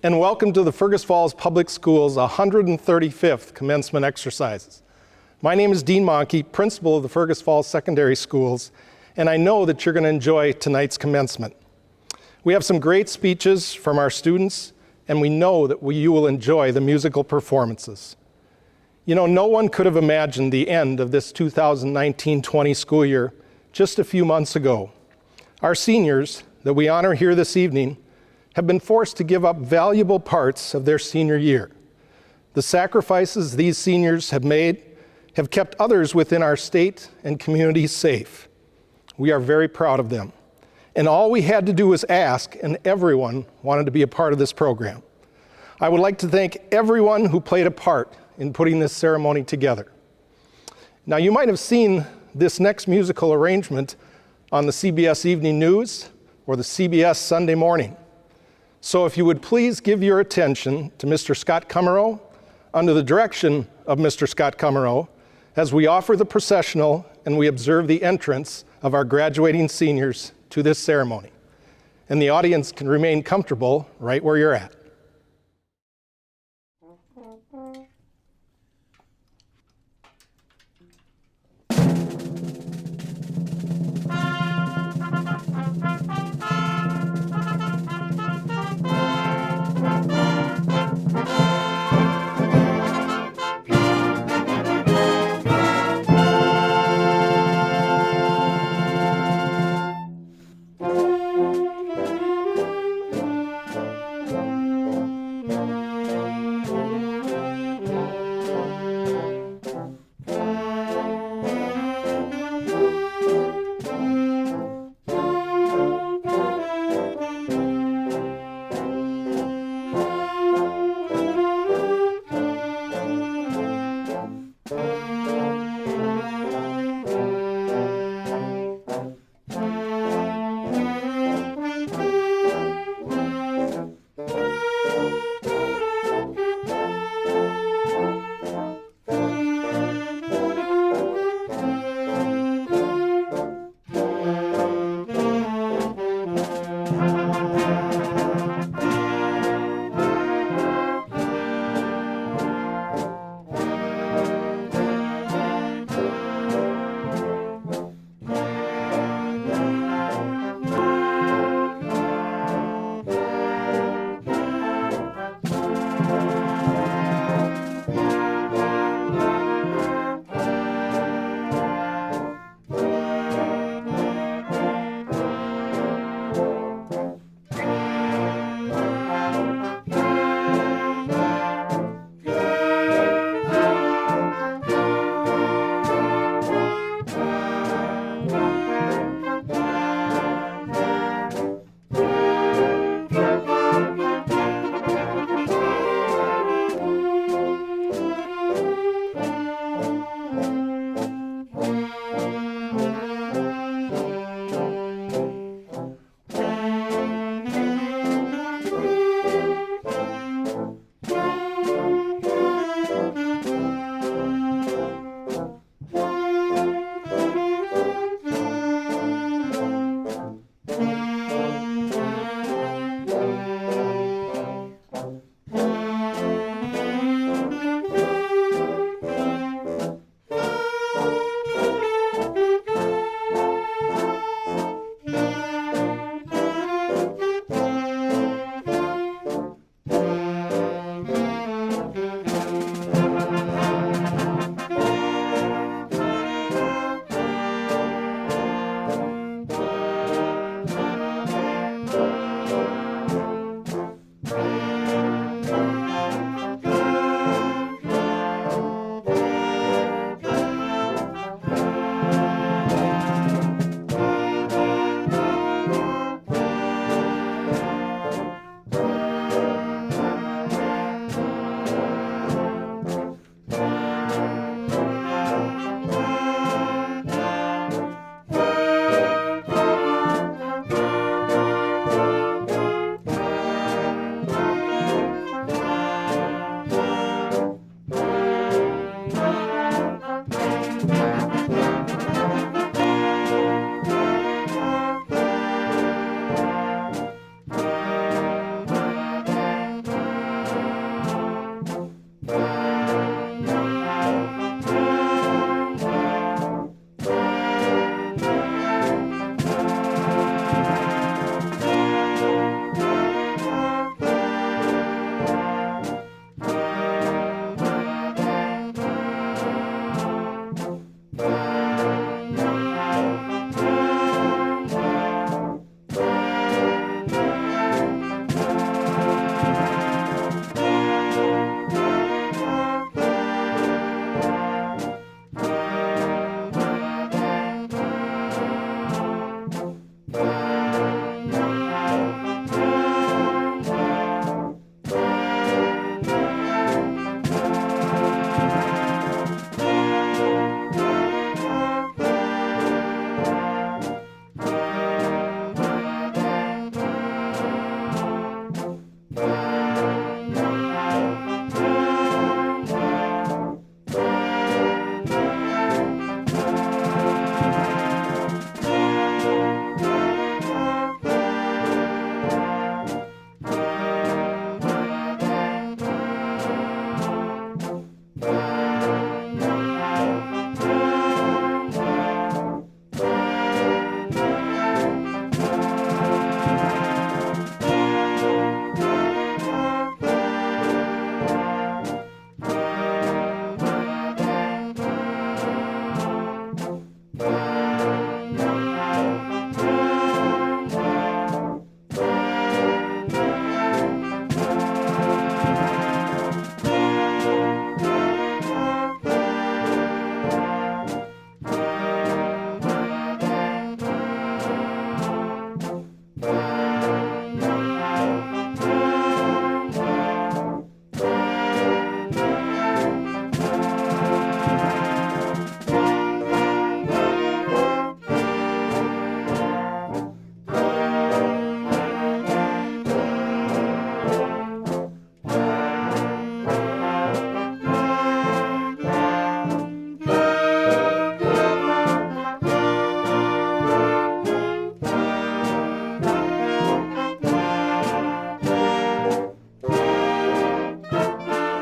and welcome to the Fergus Falls Public Schools 135th commencement exercises. My name is Dean Monkey, principal of the Fergus Falls Secondary Schools, and I know that you're going to enjoy tonight's commencement. We have some great speeches from our students, and we know that you will enjoy the musical performances. You know, no one could have imagined the end of this 2019-20 school year just a few months ago. Our seniors that we honor here this evening have been forced to give up valuable parts of their senior year. The sacrifices these seniors have made have kept others within our state and community safe. We are very proud of them. And all we had to do was ask, and everyone wanted to be a part of this program. I would like to thank everyone who played a part in putting this ceremony together. Now, you might have seen this next musical arrangement on the CBS Evening News or the CBS Sunday Morning. So if you would please give your attention to Mr. Scott Cummerow under the direction of Mr. Scott Cummerow as we offer the processional and we observe the entrance of our graduating seniors to this ceremony. And the audience can remain comfortable right where you're at.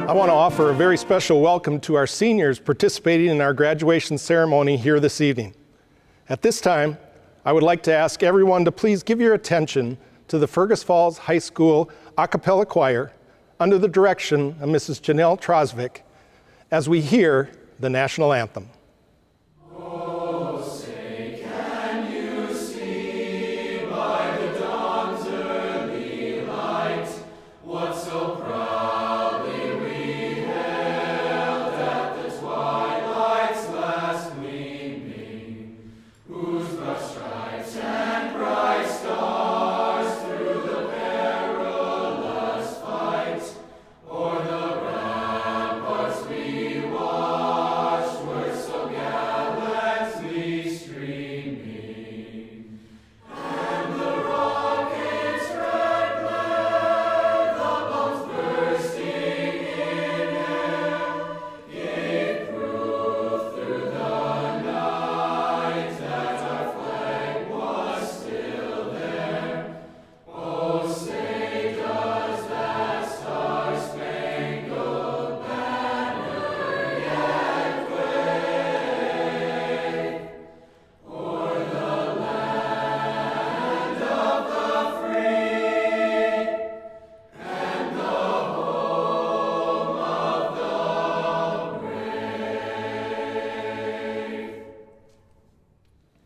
I want to offer a very special welcome to our seniors participating in our graduation ceremony here this evening. At this time, I would like to ask everyone to please give your attention to the Fergus Falls High School a cappella choir under the direction of Mrs. Janelle Trosvik as we hear the national anthem.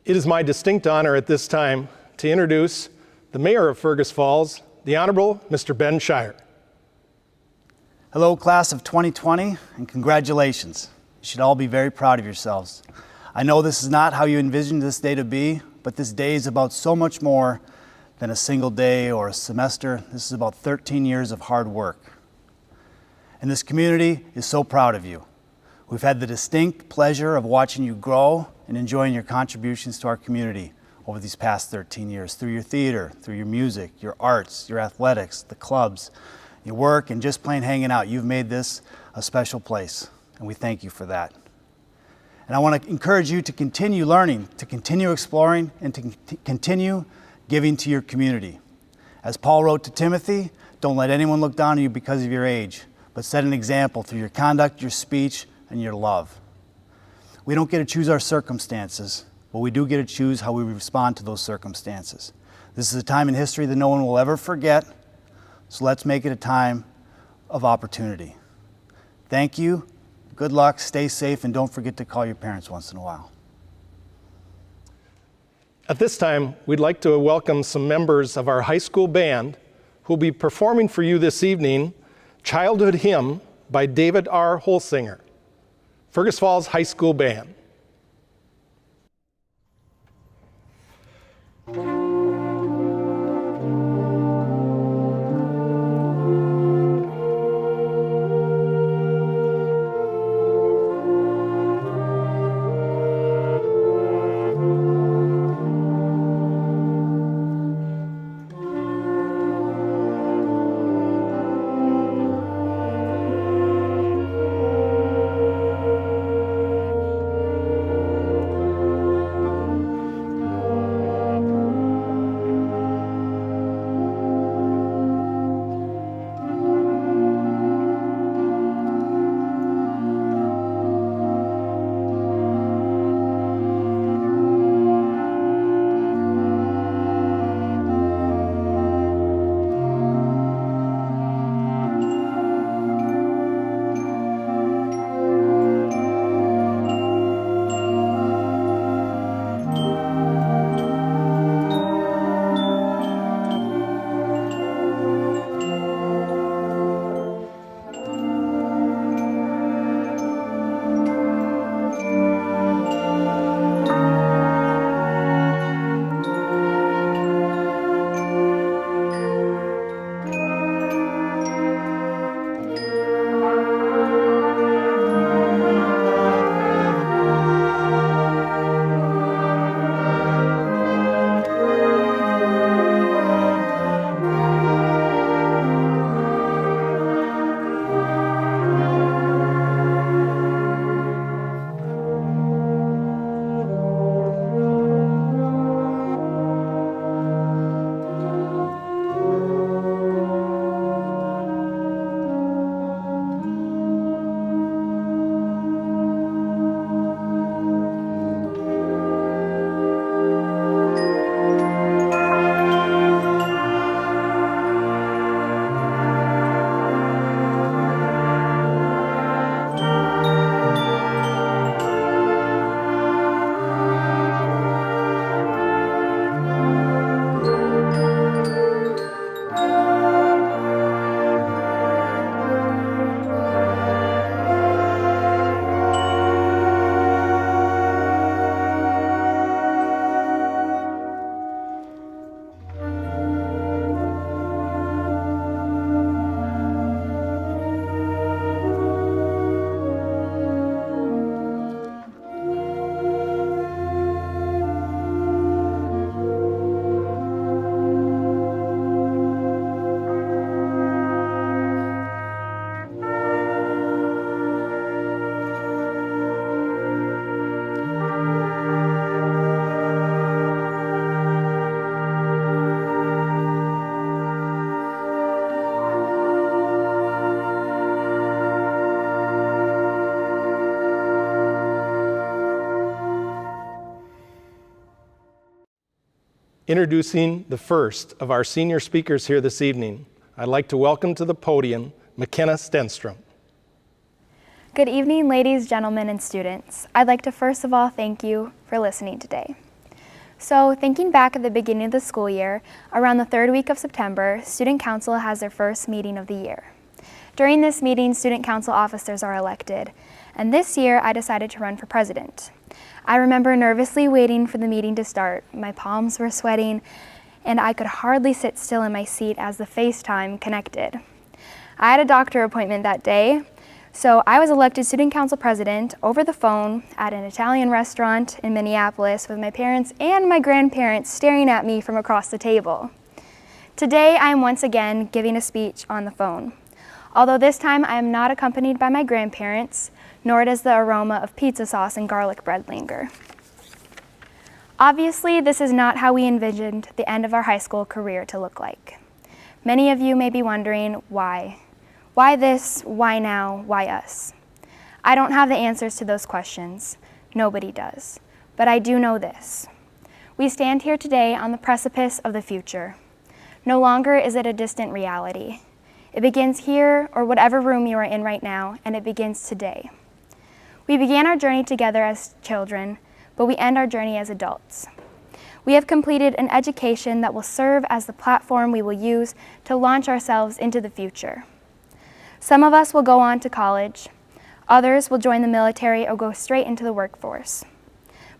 It is my distinct honor at this time to introduce the Mayor of Fergus Falls, the Honorable Mr. Ben Shire. Hello, class of 2020, and congratulations. You should all be very proud of yourselves. I know this is not how you envisioned this day to be, but this day is about so much more than a single day or a semester. This is about 13 years of hard work. And this community is so proud of you. We've had the distinct pleasure of watching you grow and enjoying your contributions to our community over these past 13 years through your theater, through your music, your arts, your athletics, the clubs, your work, and just plain hanging out. You've made this a special place, and we thank you for that. And I want to encourage you to continue learning, to continue exploring, and to continue giving to your community. As Paul wrote to Timothy, don't let anyone look down on you because of your age, but set an example through your conduct, your speech, and your love. We don't get to choose our circumstances, but we do get to choose how we respond to those circumstances. This is a time in history that no one will ever forget, so let's make it a time of opportunity. Thank you, good luck, stay safe, and don't forget to call your parents once in a while. At this time, we'd like to welcome some members of our high school band who will be performing for you this evening, Childhood Hymn by David R. Holsinger. Fergus Falls High School Band. Introducing the first of our senior speakers here this evening, I'd like to welcome to the podium McKenna Stenstrom. Good evening, ladies, gentlemen, and students. I'd like to first of all thank you for listening today. So, thinking back at the beginning of the school year, around the third week of September, Student Council has their first meeting of the year. During this meeting, Student Council officers are elected, and this year I decided to run for president. I remember nervously waiting for the meeting to start. My palms were sweating, and I could hardly sit still in my seat as the FaceTime connected. I had a doctor appointment that day, so I was elected Student Council President over the phone at an Italian restaurant in Minneapolis with my parents and my grandparents staring at me from across the table. Today, I am once again giving a speech on the phone. Although this time I am not accompanied by my grandparents, nor does the aroma of pizza sauce and garlic bread linger. Obviously, this is not how we envisioned the end of our high school career to look like. Many of you may be wondering why. Why this? Why now? Why us? I don't have the answers to those questions. Nobody does. But I do know this. We stand here today on the precipice of the future. No longer is it a distant reality. It begins here or whatever room you are in right now, and it begins today. We began our journey together as children, but we end our journey as adults. We have completed an education that will serve as the platform we will use to launch ourselves into the future. Some of us will go on to college, others will join the military or go straight into the workforce.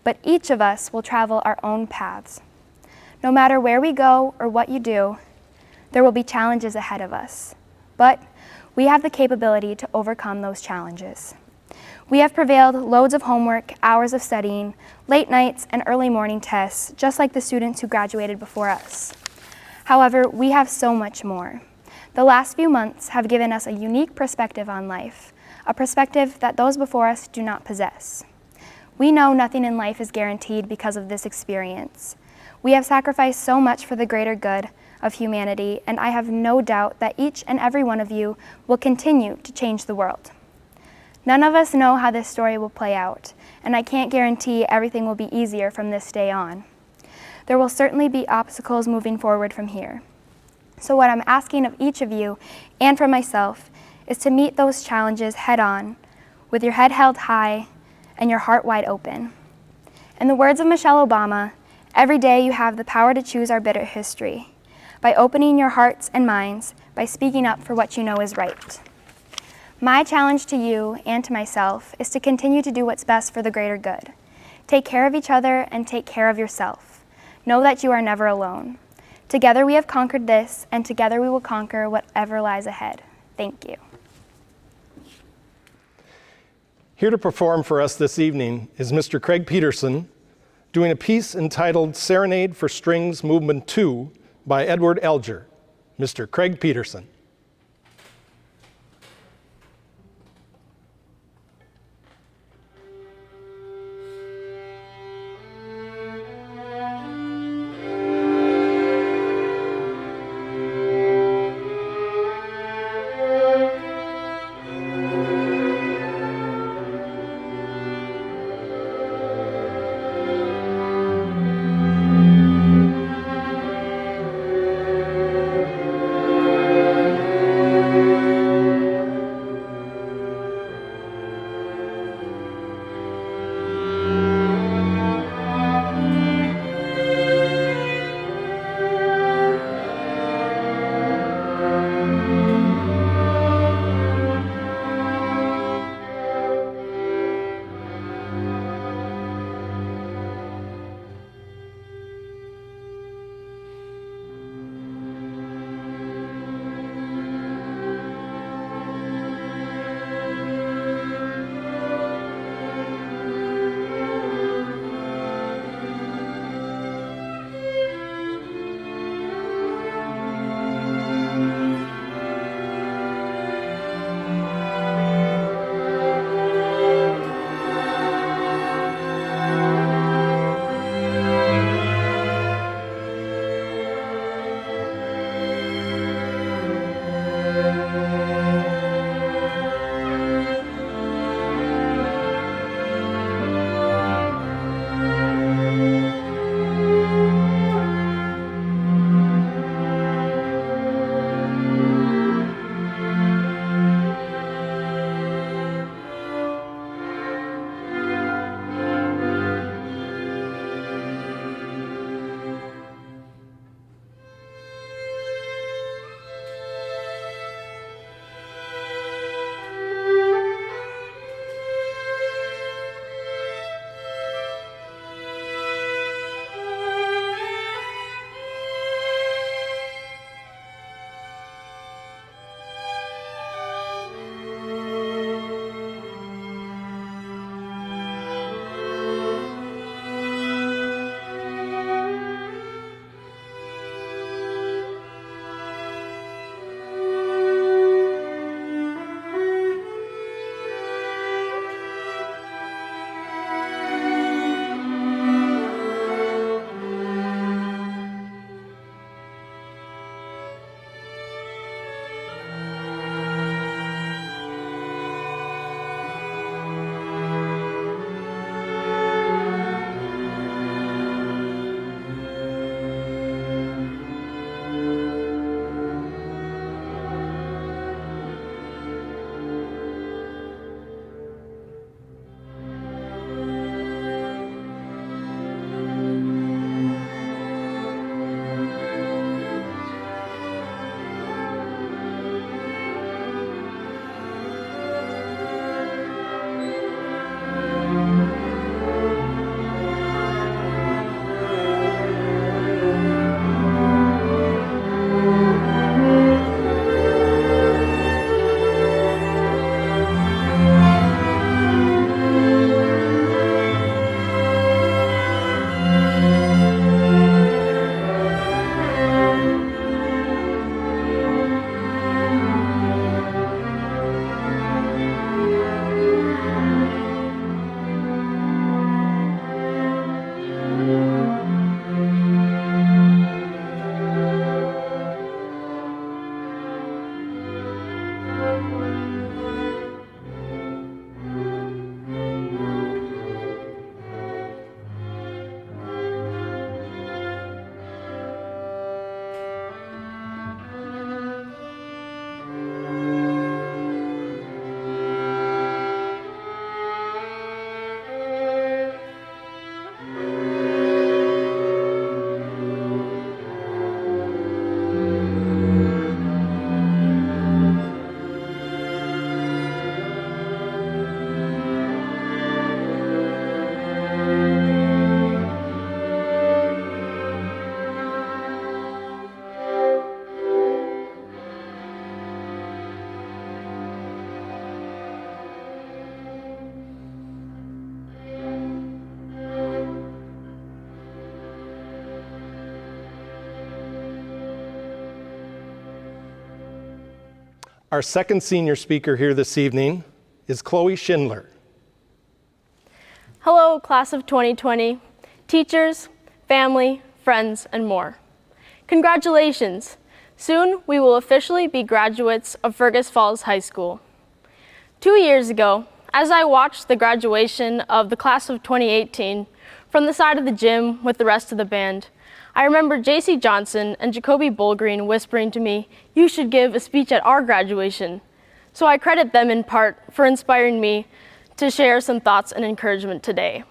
But each of us will travel our own paths. No matter where we go or what you do, there will be challenges ahead of us. But we have the capability to overcome those challenges. We have prevailed loads of homework, hours of studying, late nights, and early morning tests, just like the students who graduated before us. However, we have so much more. The last few months have given us a unique perspective on life, a perspective that those before us do not possess. We know nothing in life is guaranteed because of this experience. We have sacrificed so much for the greater good of humanity, and I have no doubt that each and every one of you will continue to change the world. None of us know how this story will play out, and I can't guarantee everything will be easier from this day on. There will certainly be obstacles moving forward from here. So what I'm asking of each of you, and for myself, is to meet those challenges head on, with your head held high and your heart wide open. In the words of Michelle Obama, every day you have the power to choose our bitter history, by opening your hearts and minds, by speaking up for what you know is right. My challenge to you and to myself is to continue to do what's best for the greater good. Take care of each other and take care of yourself. Know that you are never alone. Together we have conquered this, and together we will conquer whatever lies ahead. Thank you. Here to perform for us this evening is Mr. Craig Peterson, doing a piece entitled Serenade for Strings Movement 2 by Edward Elgar. Mr. Craig Peterson. Our second senior speaker here this evening is Chloe Schindler. Hello, class of 2020, teachers, family, friends, and more. Congratulations! Soon we will officially be graduates of Fergus Falls High School. 2 years ago, as I watched the graduation of the class of 2018 from the side of the gym with the rest of the band, I remember JC Johnson and Jacoby Bullgreen whispering to me, "You should give a speech at our graduation." So I credit them in part for inspiring me to share some thoughts and encouragement today.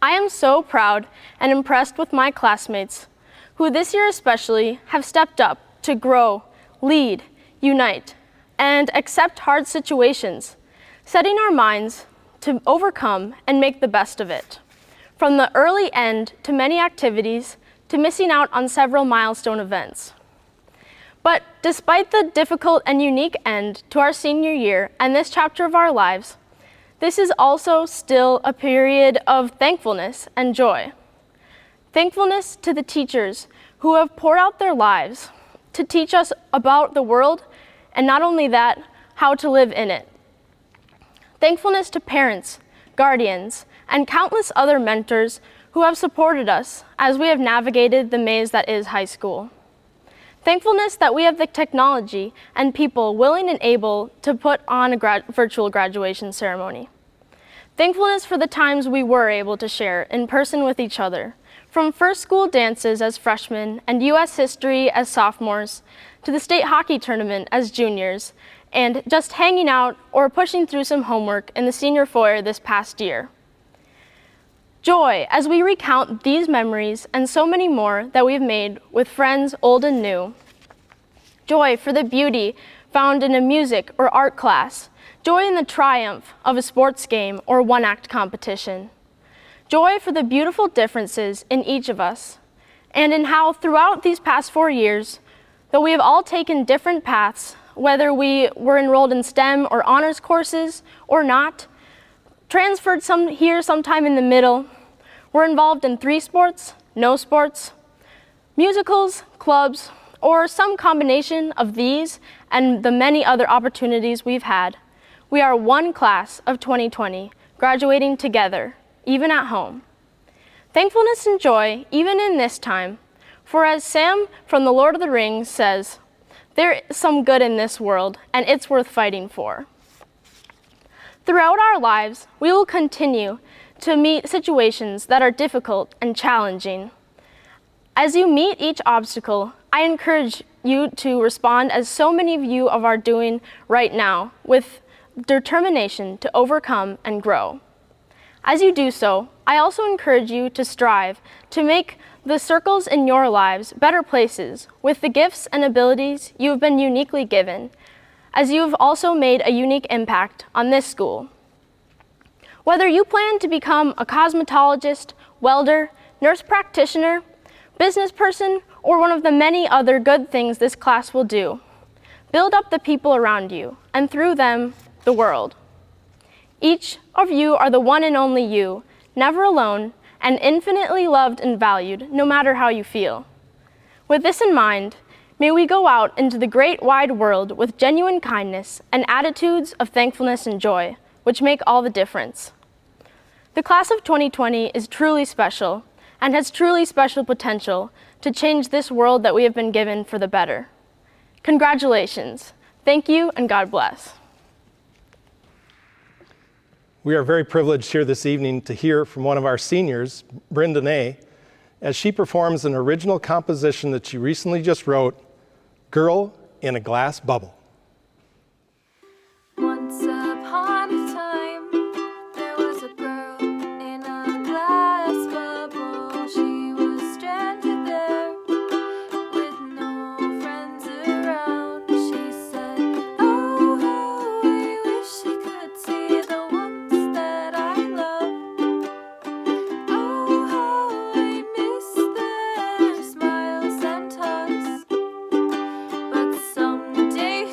I am so proud and impressed with my classmates, who this year especially have stepped up to grow, lead, unite, and accept hard situations, setting our minds to overcome and make the best of it. From the early end to many activities to missing out on several milestone events. But despite the difficult and unique end to our senior year and this chapter of our lives, this is also still a period of thankfulness and joy. Thankfulness to the teachers who have poured out their lives to teach us about the world, and not only that, how to live in it. Thankfulness to parents, guardians, and countless other mentors who have supported us as we have navigated the maze that is high school. Thankfulness that we have the technology and people willing and able to put on a virtual graduation ceremony. Thankfulness for the times we were able to share in person with each other, from first school dances as freshmen and U.S. history as sophomores, to the state hockey tournament as juniors, and just hanging out or pushing through some homework in the senior foyer this past year. Joy as we recount these memories and so many more that we've made with friends old and new. Joy for the beauty found in a music or art class. Joy in the triumph of a sports game or one-act competition. Joy for the beautiful differences in each of us, and in how throughout these past 4 years, though we have all taken different paths, whether we were enrolled in STEM or honors courses or not, transferred here sometime in the middle, we're involved in 3 sports, no sports, musicals, clubs, or some combination of these and the many other opportunities we've had. We are one class of 2020, graduating together, even at home. Thankfulness and joy, even in this time, for as Sam from The Lord of the Rings says, there is some good in this world, and it's worth fighting for. Throughout our lives, we will continue to meet situations that are difficult and challenging. As you meet each obstacle, I encourage you to respond as so many of you are doing right now, with determination to overcome and grow. As you do so, I also encourage you to strive to make the circles in your lives better places with the gifts and abilities you have been uniquely given, as you have also made a unique impact on this school. Whether you plan to become a cosmetologist, welder, nurse practitioner, business person, or one of the many other good things this class will do, build up the people around you, and through them, the world. Each of you are the one and only you, never alone, and infinitely loved and valued, no matter how you feel. With this in mind, may we go out into the great wide world with genuine kindness and attitudes of thankfulness and joy, which make all the difference. The class of 2020 is truly special and has truly special potential to change this world that we have been given for the better. Congratulations. Thank you, and God bless. We are very privileged here this evening to hear from one of our seniors, Brenda Nay, as she performs an original composition that she recently just wrote, Girl in a Glass Bubble. Once upon a time, there was a girl in a glass bubble. She was stranded there with no friends around. She said, oh, I wish I could see the ones that I love. Oh, how I miss their smiles and hugs. But someday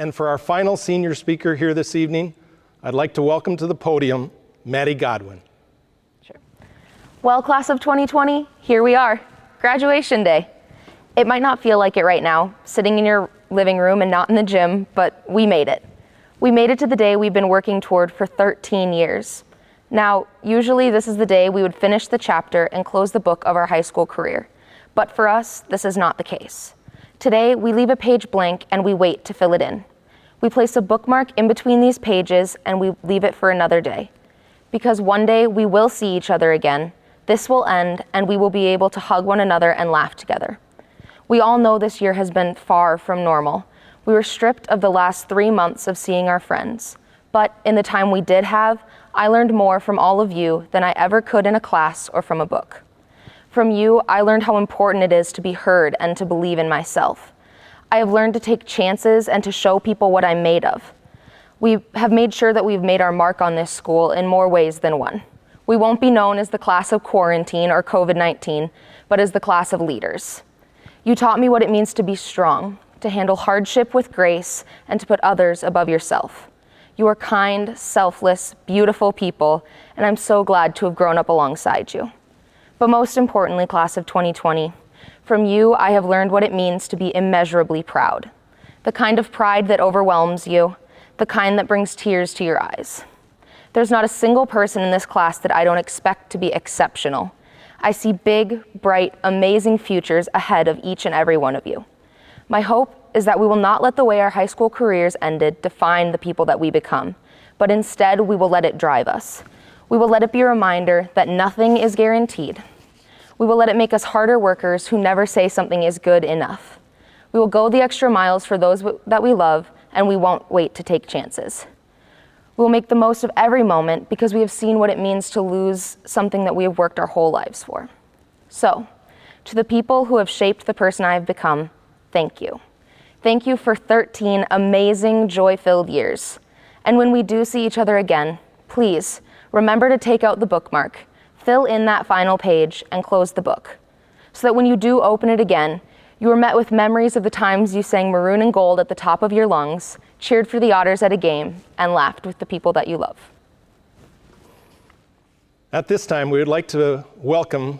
And for our final senior speaker here this evening, I'd like to welcome to the podium Maddie Godwin. Well, class of 2020, here we are, graduation day. It might not feel like it right now, sitting in your living room and not in the gym, but we made it. We made it to the day we've been working toward for 13 years. Now, usually this is the day we would finish the chapter and close the book of our high school career. But for us, this is not the case. Today, we leave a page blank and we wait to fill it in. We place a bookmark in between these pages and we leave it for another day. Because one day we will see each other again, this will end and we will be able to hug one another and laugh together. We all know this year has been far from normal. We were stripped of the last 3 months of seeing our friends. But in the time we did have, I learned more from all of you than I ever could in a class or from a book. From you, I learned how important it is to be heard and to believe in myself. I have learned to take chances and to show people what I'm made of. We have made sure that we've made our mark on this school in more ways than one. We won't be known as the class of quarantine or COVID-19, but as the class of leaders. You taught me what it means to be strong, to handle hardship with grace, and to put others above yourself. You are kind, selfless, beautiful people, and I'm so glad to have grown up alongside you. But most importantly, class of 2020, from you, I have learned what it means to be immeasurably proud. The kind of pride that overwhelms you, the kind that brings tears to your eyes. There's not a single person in this class that I don't expect to be exceptional. I see big, bright, amazing futures ahead of each and every one of you. My hope is that we will not let the way our high school careers ended define the people that we become, but instead we will let it drive us. We will let it be a reminder that nothing is guaranteed. We will let it make us harder workers who never say something is good enough. We will go the extra miles for those that we love, and we won't wait to take chances. We will make the most of every moment because we have seen what it means to lose something that we have worked our whole lives for. So, to the people who have shaped the person I have become, thank you. Thank you for 13 amazing, joy-filled years. And when we do see each other again, please remember to take out the bookmark, fill in that final page, and close the book. So that when you do open it again, you are met with memories of the times you sang Maroon and Gold at the top of your lungs, cheered for the Otters at a game, and laughed with the people that you love. At this time, we would like to welcome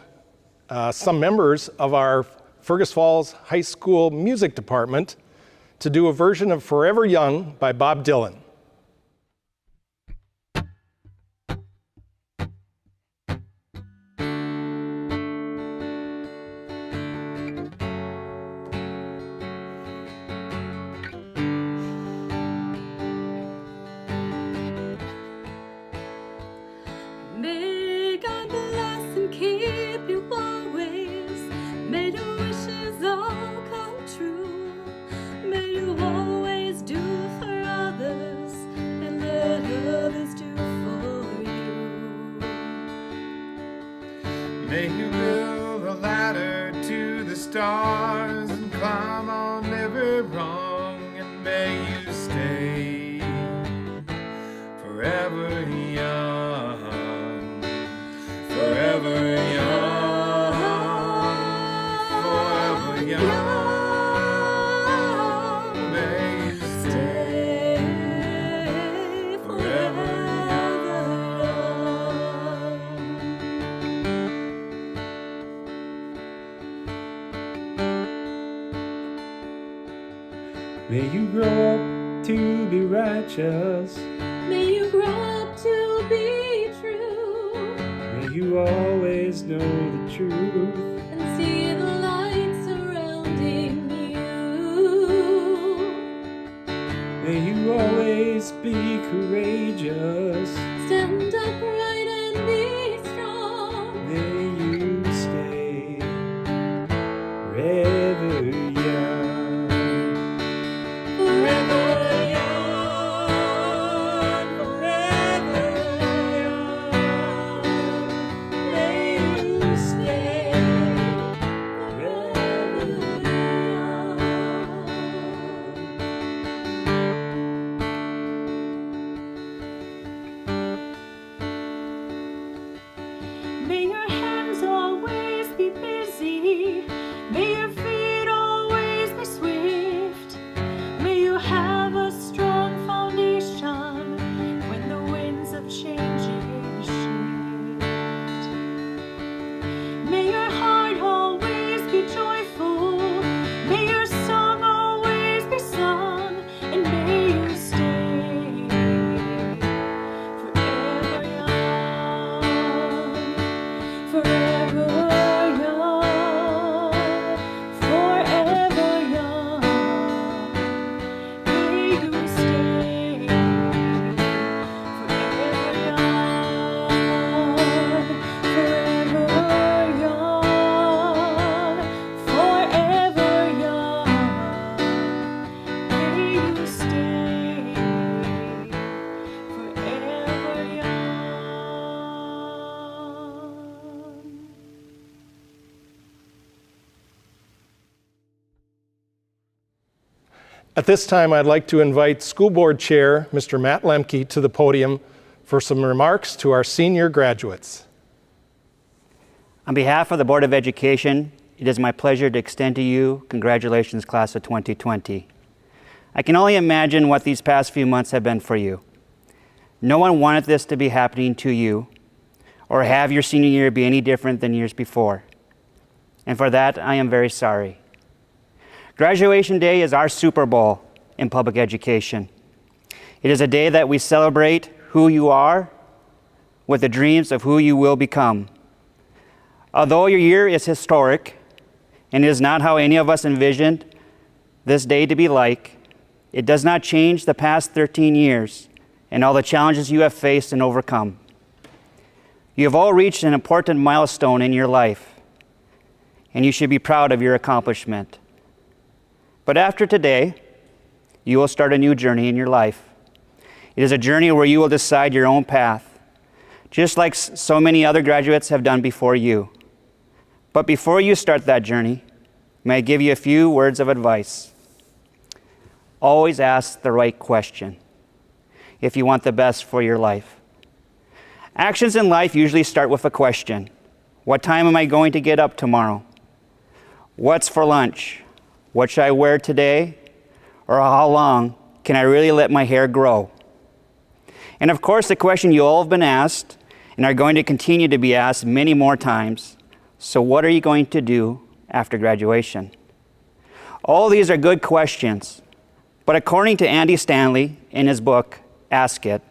some members of our Fergus Falls High School Music Department to do a version of Forever Young by Bob Dylan. May God bless and keep you always. May your wishes all come true. May you always do for others and let others do for you. May you build a ladder to the stars and climb on every rung, and may you stay forever young, forever young, forever young. May you stay forever young. May you grow up to be righteous. May you grow up to be true May you always know the truth. and see the light surrounding you. May you always be courageous. Stand upright and be strong. May you stay forever young. Forever young, forever young. May you stay At this time, I'd like to invite School Board Chair, Mr. Matt Lemke, to the podium for some remarks to our senior graduates. On behalf of the Board of Education, it is my pleasure to extend to you congratulations, class of 2020. I can only imagine what these past few months have been for you. No one wanted this to be happening to you or have your senior year be any different than years before. And for that, I am very sorry. Graduation Day is our Super Bowl in public education. It is a day that we celebrate who you are with the dreams of who you will become. Although your year is historic and is not how any of us envisioned this day to be like, it does not change the past 13 years and all the challenges you have faced and overcome. You have all reached an important milestone in your life, and you should be proud of your accomplishment. But after today, you will start a new journey in your life. It is a journey where you will decide your own path, just like so many other graduates have done before you. But before you start that journey, may I give you a few words of advice. Always ask the right question if you want the best for your life. Actions in life usually start with a question. What time am I going to get up tomorrow? What's for lunch? What should I wear today? Or how long can I really let my hair grow? And of course, the question you all have been asked and are going to continue to be asked many more times. So what are you going to do after graduation? All these are good questions, but according to Andy Stanley in his book, Ask It,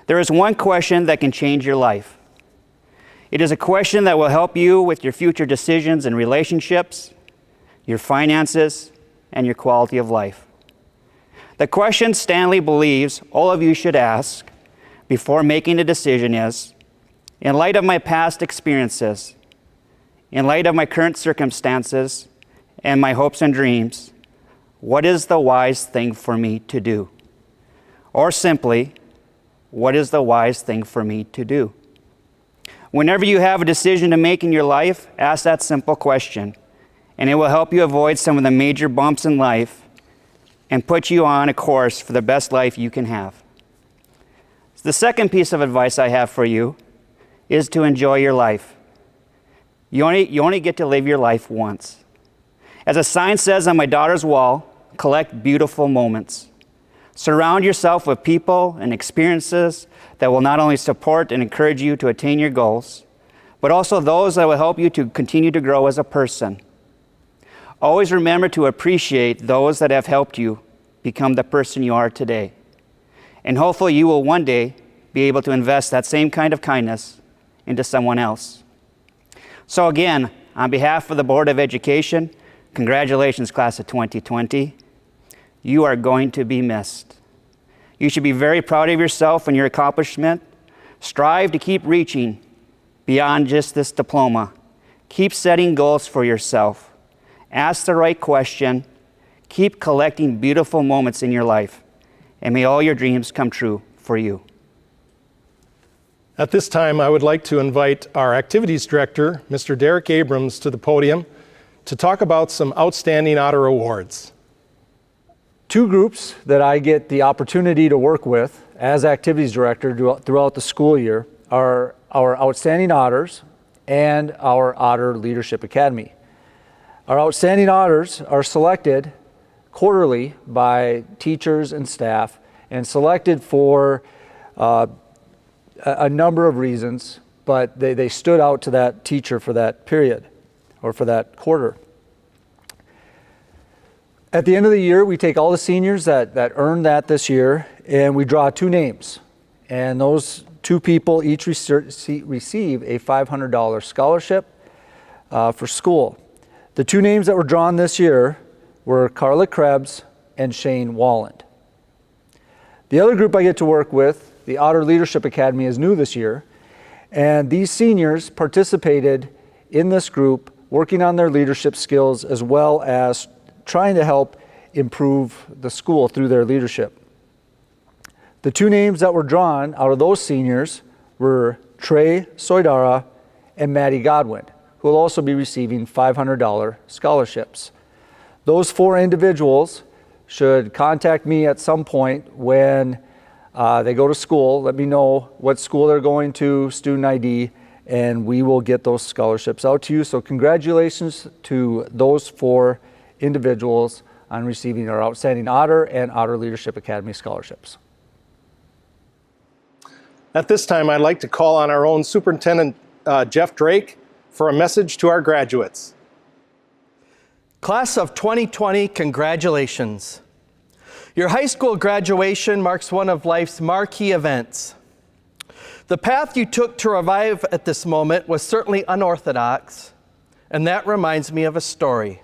there is one question that can change your life. It is a question that will help you with your future decisions and relationships, your finances, and your quality of life. The question Stanley believes all of you should ask before making a decision is, in light of my past experiences, in light of my current circumstances and my hopes and dreams, what is the wise thing for me to do? Or simply, what is the wise thing for me to do? Whenever you have a decision to make in your life, ask that simple question, and it will help you avoid some of the major bumps in life and put you on a course for the best life you can have. The second piece of advice I have for you is to enjoy your life. You only get to live your life once. As a sign says on my daughter's wall, collect beautiful moments. Surround yourself with people and experiences that will not only support and encourage you to attain your goals, but also those that will help you to continue to grow as a person. Always remember to appreciate those that have helped you become the person you are today. And hopefully you will one day be able to invest that same kind of kindness into someone else. So again, on behalf of the Board of Education, congratulations, class of 2020. You are going to be missed. You should be very proud of yourself and your accomplishment. Strive to keep reaching beyond just this diploma. Keep setting goals for yourself. Ask the right question. Keep collecting beautiful moments in your life. And may all your dreams come true for you. At this time, I would like to invite our Activities Director, Mr. Derek Abrams, to the podium to talk about some outstanding honor awards. Two groups that I get the opportunity to work with as Activities Director throughout the school year are our Outstanding Otters and our Otter Leadership Academy. Our Outstanding Otters are selected quarterly by teachers and staff and selected for a number of reasons, but they stood out to that teacher for that period or for that quarter. At the end of the year, we take all the seniors that earned that this year and we draw two names. And those two people each receive a $500 scholarship for school. The two names that were drawn this year were Carla Krebs and Shane Walland. The other group I get to work with, the Otter Leadership Academy, is new this year. And these seniors participated in this group working on their leadership skills as well as trying to help improve the school through their leadership. The two names that were drawn out of those seniors were Trey Soidara and Maddie Godwin, who will also be receiving $500 scholarships. Those four individuals should contact me at some point when they go to school. Let me know what school they're going to, student ID, and we will get those scholarships out to you. So congratulations to those 4 individuals on receiving our Outstanding Otter and Otter Leadership Academy scholarships. At this time, I'd like to call on our own Superintendent Jeff Drake for a message to our graduates. Class of 2020, congratulations. Your high school graduation marks one of life's marquee events. The path you took to arrive at this moment was certainly unorthodox, and that reminds me of a story.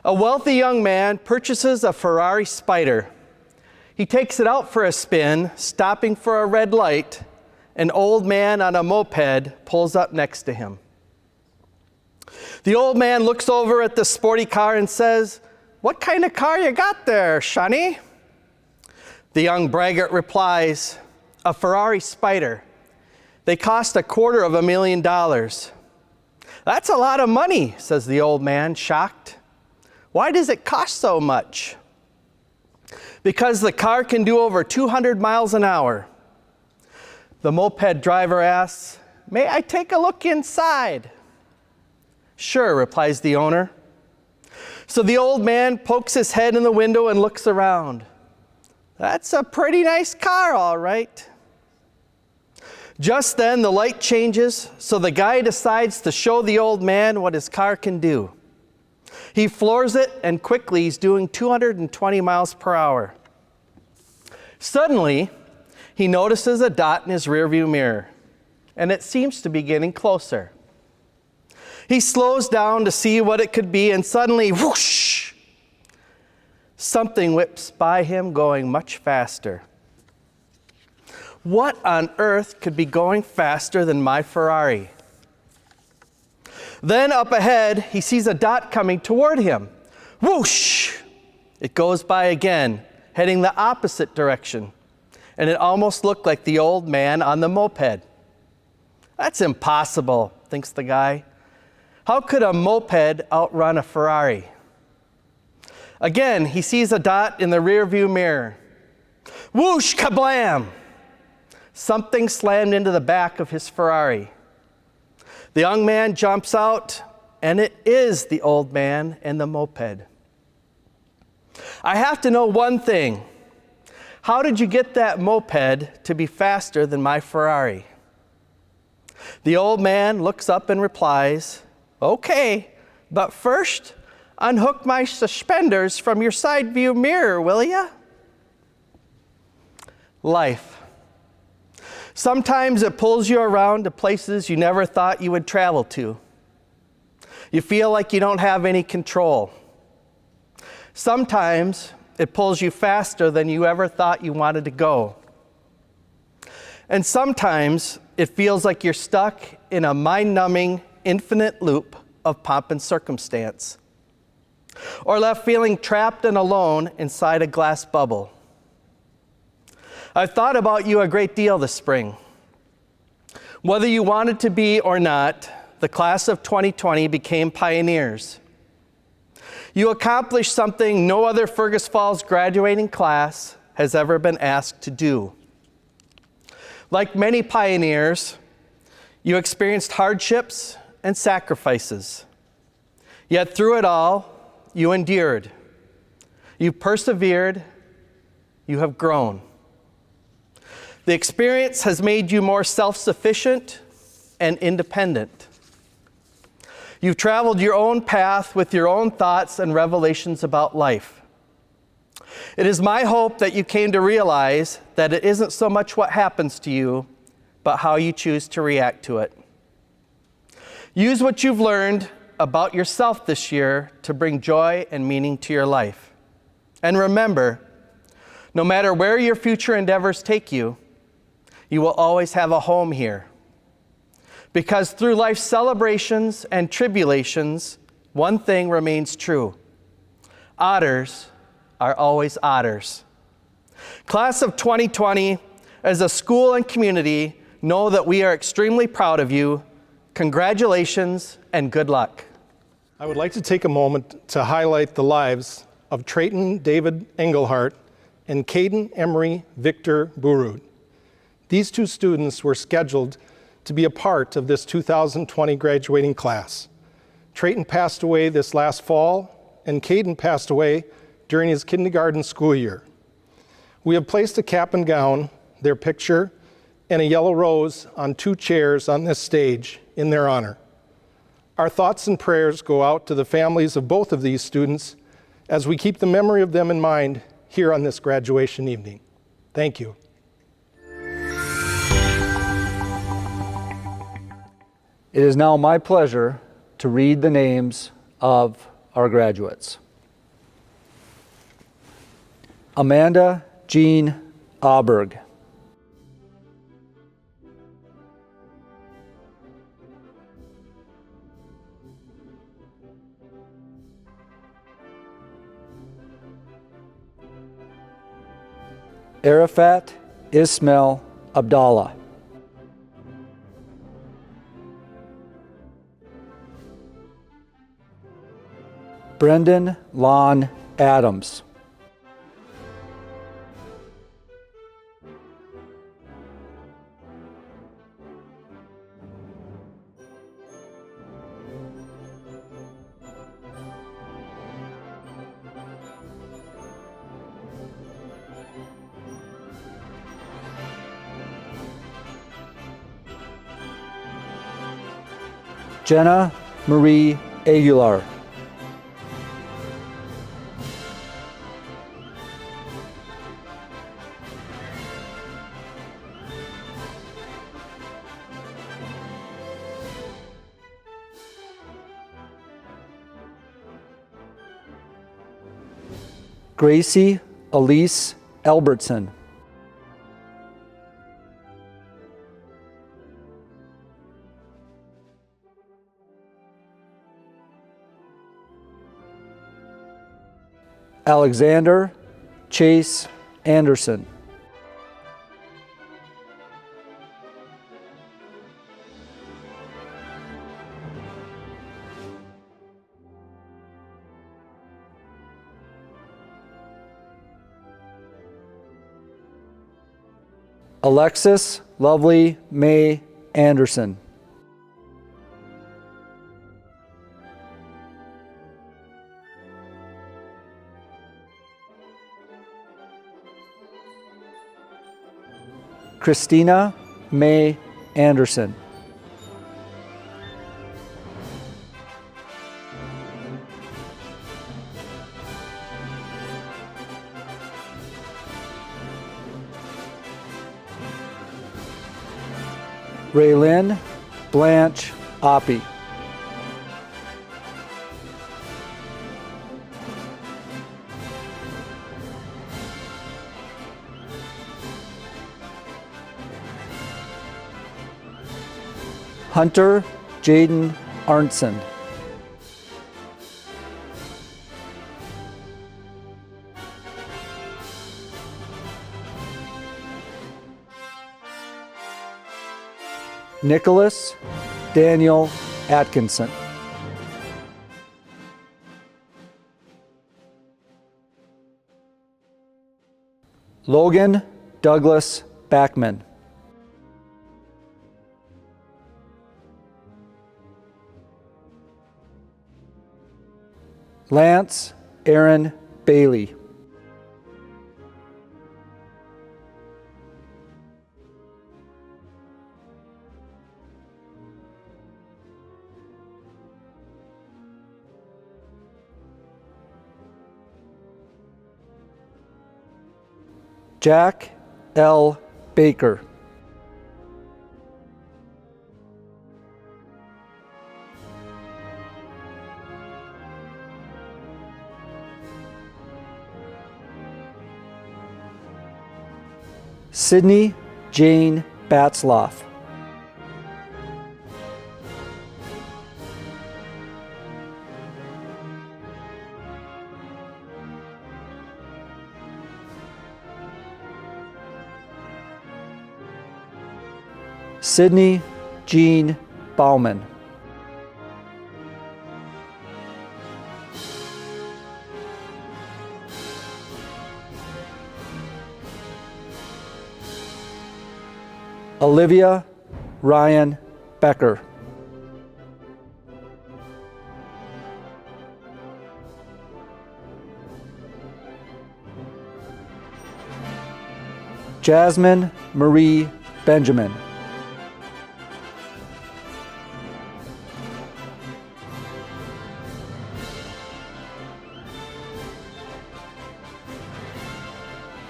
A wealthy young man purchases a Ferrari Spider. He takes it out for a spin, stopping for a red light. An old man on a moped pulls up next to him. The old man looks over at the sporty car and says, "What kind of car you got there, Shani?" The young braggart replies, "A Ferrari Spider. They cost $250,000. "That's a lot of money," says the old man, shocked. "Why does it cost so much?" "Because the car can do over 200 miles an hour. The moped driver asks, "May I take a look inside?" "Sure," replies the owner. So the old man pokes his head in the window and looks around. "That's a pretty nice car, all right." Just then the light changes, so the guy decides to show the old man what his car can do. He floors it, and quickly he's doing 220 miles per hour. Suddenly, he notices a dot in his rearview mirror, and it seems to be getting closer. He slows down to see what it could be, and suddenly, whoosh! Something whips by him going much faster. What on earth could be going faster than my Ferrari? Then up ahead, he sees a dot coming toward him. Whoosh! It goes by again, heading the opposite direction, and it almost looked like the old man on the moped. "That's impossible," thinks the guy. "How could a moped outrun a Ferrari?" Again, he sees a dot in the rearview mirror. Whoosh, kablam! Something slammed into the back of his Ferrari. The young man jumps out, and it is the old man and the moped. I have to know one thing. How did you get that moped to be faster than my Ferrari? The old man looks up and replies, "Okay, but first, unhook my suspenders from your side view mirror, will ya?" Life. Sometimes it pulls you around to places you never thought you would travel to. You feel like you don't have any control. Sometimes it pulls you faster than you ever thought you wanted to go. And sometimes it feels like you're stuck in a mind-numbing, infinite loop of pomp and circumstance, or left feeling trapped and alone inside a glass bubble. I've thought about you a great deal this spring. Whether you wanted to be or not, the class of 2020 became pioneers. You accomplished something no other Fergus Falls graduating class has ever been asked to do. Like many pioneers, you experienced hardships and sacrifices. Yet through it all, you endured. You persevered. You have grown. The experience has made you more self-sufficient and independent. You've traveled your own path with your own thoughts and revelations about life. It is my hope that you came to realize that it isn't so much what happens to you, but how you choose to react to it. Use what you've learned about yourself this year to bring joy and meaning to your life. And remember, no matter where your future endeavors take you, you will always have a home here. Because through life's celebrations and tribulations, one thing remains true. Otters are always otters. Class of 2020, as a school and community, know that we are extremely proud of you. Congratulations and good luck. I would like to take a moment to highlight the lives of Trayton David Engelhart and Caden Emery Victor Burud. These two students were scheduled to be a part of this 2020 graduating class. Trayton passed away this last fall, and Caden passed away during his kindergarten school year. We have placed a cap and gown, their picture, and a yellow rose on 2 chairs on this stage in their honor. Our thoughts and prayers go out to the families of both of these students as we keep the memory of them in mind here on this graduation evening. Thank you. It is now my pleasure to read the names of our graduates. Amanda Jean Auberg. Arafat Ismail Abdallah. Brendan Lon Adams. Jenna Marie Aguilar. Gracie Elise Albertson. Alexander Chase Anderson. Alexis Lovely May Anderson. Christina May Anderson. Raylyn Blanche Oppie. Hunter Jaden Arnson. Nicholas Daniel Atkinson. Logan Douglas Backman. Lance Aaron Bailey. Jack L. Baker. Sydney Jane Batzloff. Sydney Jean Bauman. Olivia Ryan Becker. Jasmine Marie Benjamin.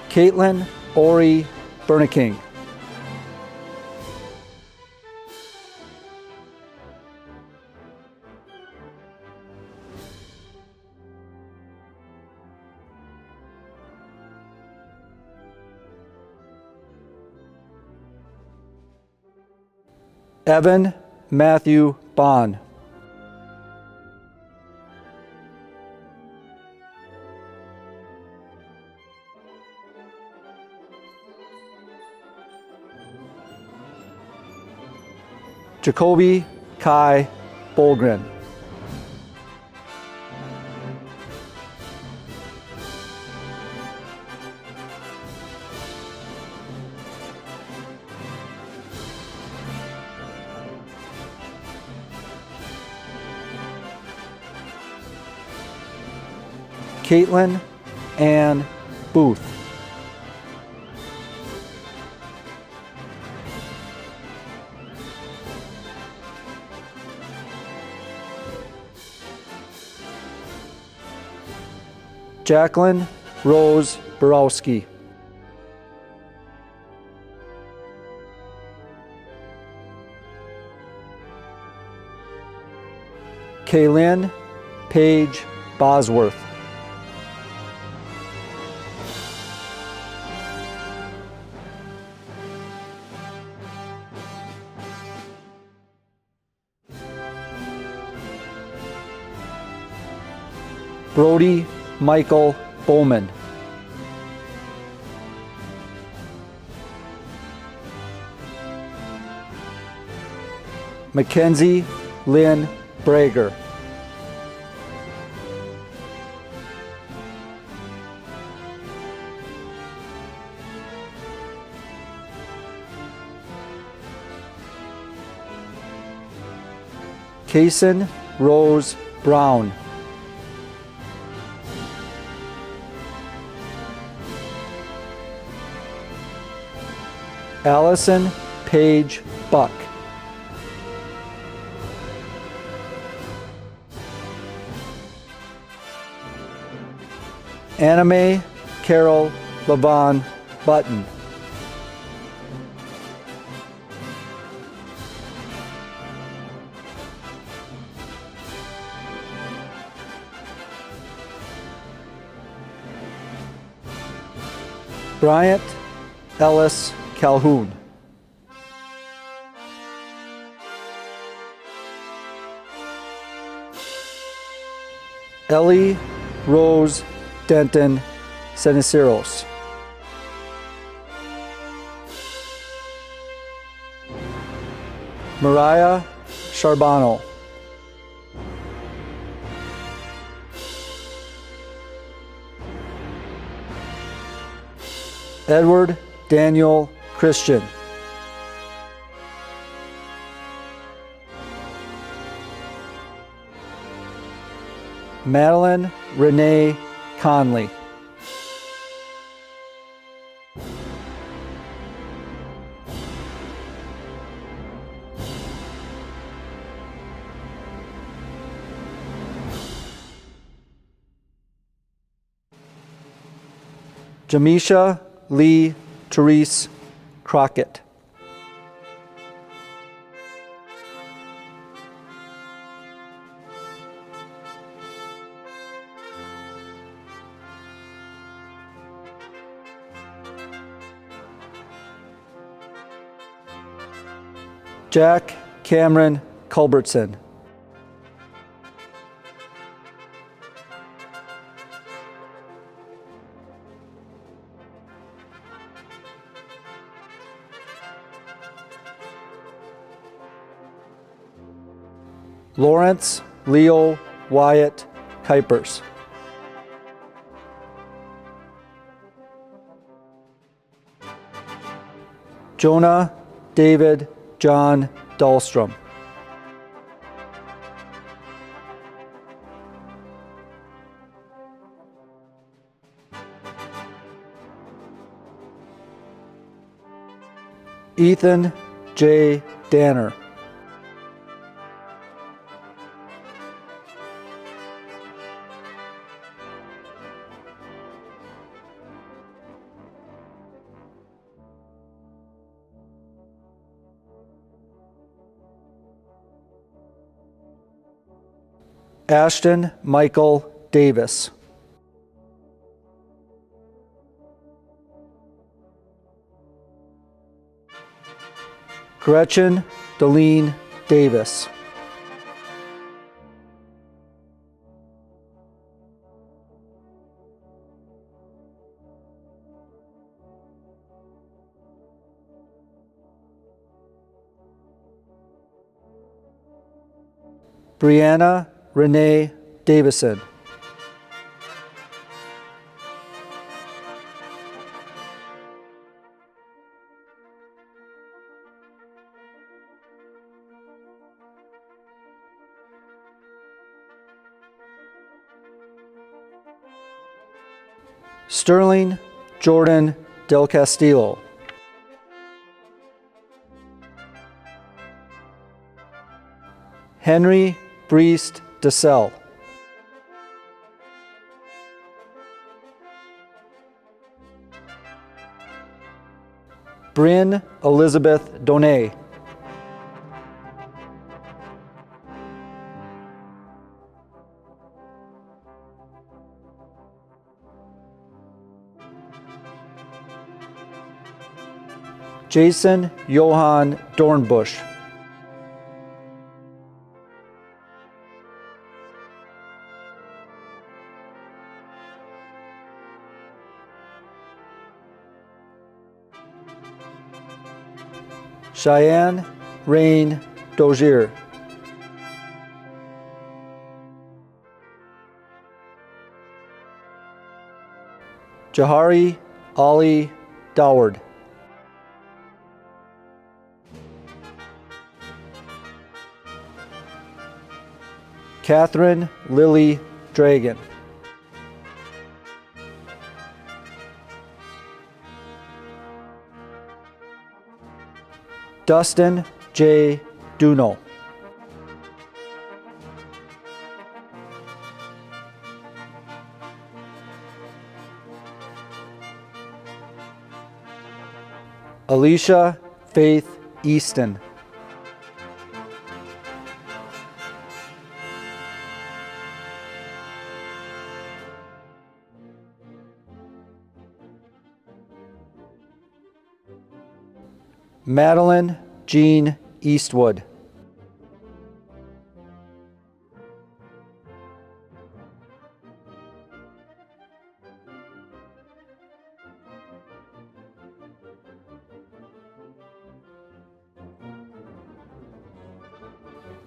Caitlin Ori Berniking. Evan Matthew Bond. Jacoby Kai Bolgren. Caitlin Ann Booth. Jacqueline Rose Borowski. Kaylin Paige Bosworth. Brody Michael Bowman. Mackenzie Lynn Brager. Kaysen Rose Brown. Allison Paige Buck. Anime Carol Lavon Button. Bryant Ellis Calhoun. Ellie Rose Denton Ceniceros. Mariah Charbonneau. Edward Daniel Christian. Madeline Renee Conley. Jamisha Lee Therese Crockett. Jack Cameron Culbertson. Lawrence Leo Wyatt Kuipers. Jonah David John Dahlstrom. Ethan J. Danner. Ashton Michael Davis. Gretchen Deline Davis. Brianna Renee Davison. Sterling Jordan Del Castillo. Henry Briest DeSalle. Bryn Elizabeth Donay. Jason Johann Dornbusch. Cheyenne Rain Dozier. Jahari Ali Doward. Catherine Lily Dragon. Dustin J. Duno. Alicia Faith Easton. Madeline Jean Eastwood.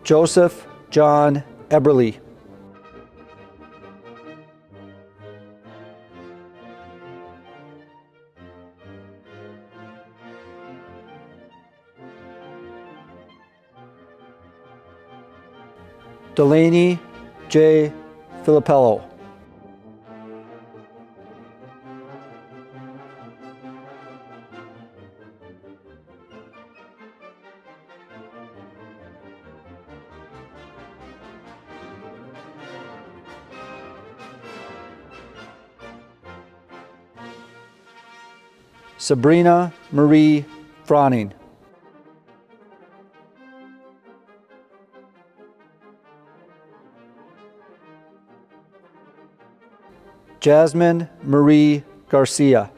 Joseph John Eberly. Delaney J. Filippello. Sabrina Marie Froning. Jasmine Marie Garcia.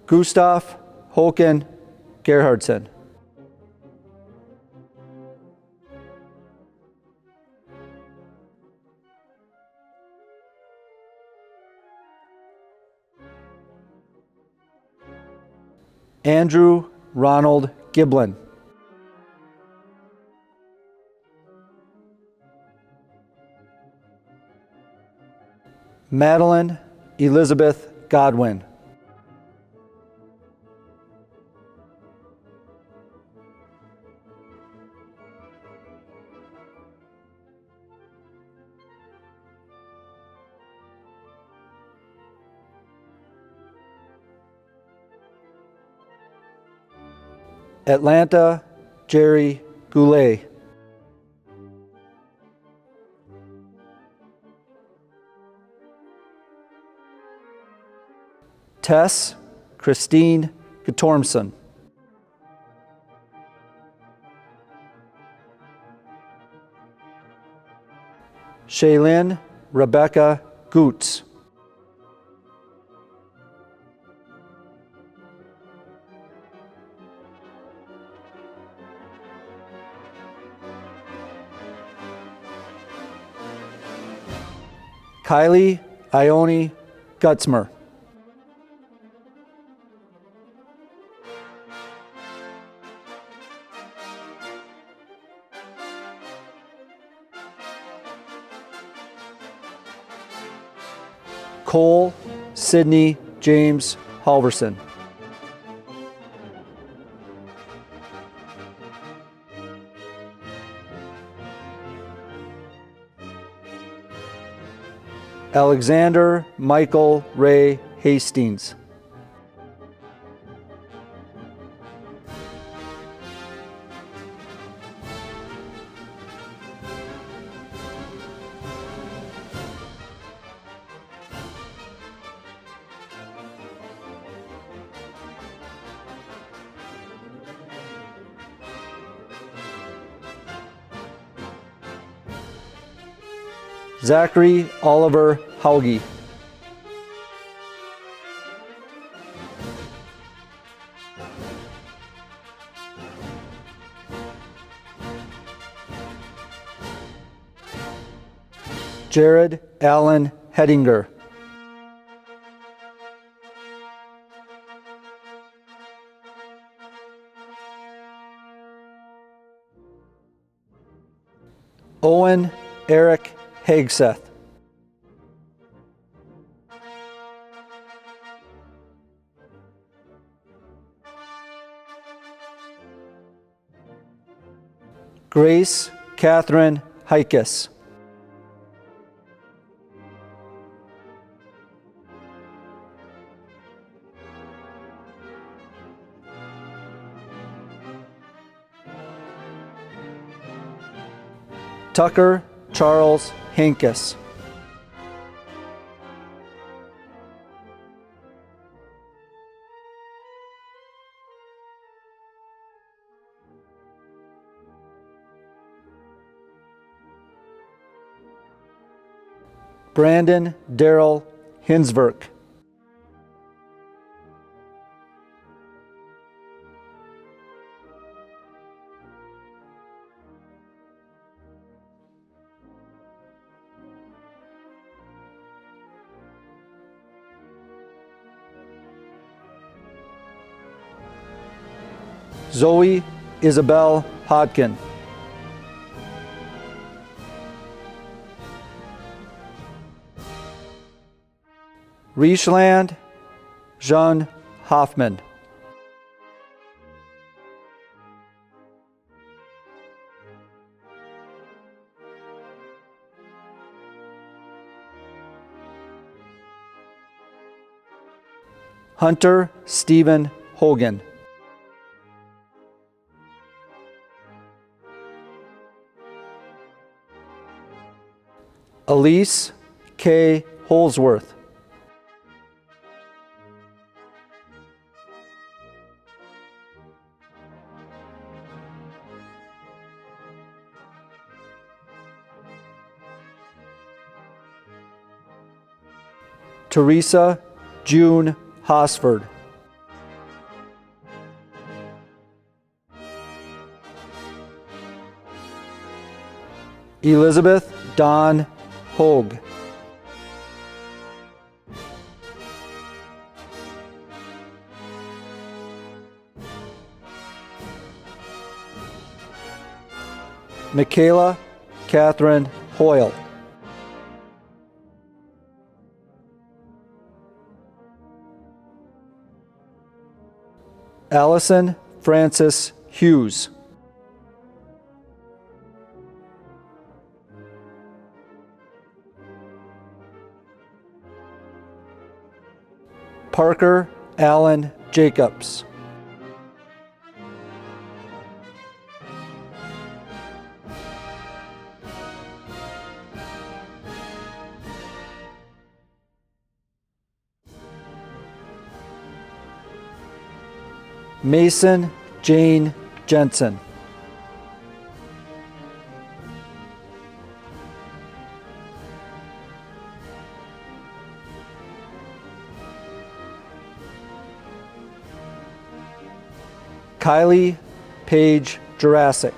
Gustav Håkan Gerhardsen. Andrew Ronald Giblin. Madeline Elizabeth Godwin. Atlanta Jerry Goulet. Tess Christine Gatormson. Shaylin Rebecca Goots. Kylie Ione Gutzmer. Cole Sidney James Halverson. Alexander Michael Ray Hastings. Zachary Oliver Hauge. Jared Allen Hedinger. Owen Eric Hagseth. Grace Catherine Heikes. Tucker Charles Hinkes. Brandon Darrell Hinsverk. Zoe Isabel Hodkin. Rieshland Jean Hoffman. Hunter Stephen Hogan. Elise K. Holsworth. Teresa June Hosford. Elizabeth Dawn Hogue. Michaela Catherine Hoyle. Allison Frances Hughes. Parker Allen Jacobs. Mason Jane Jensen. Kylie Paige Jurassic.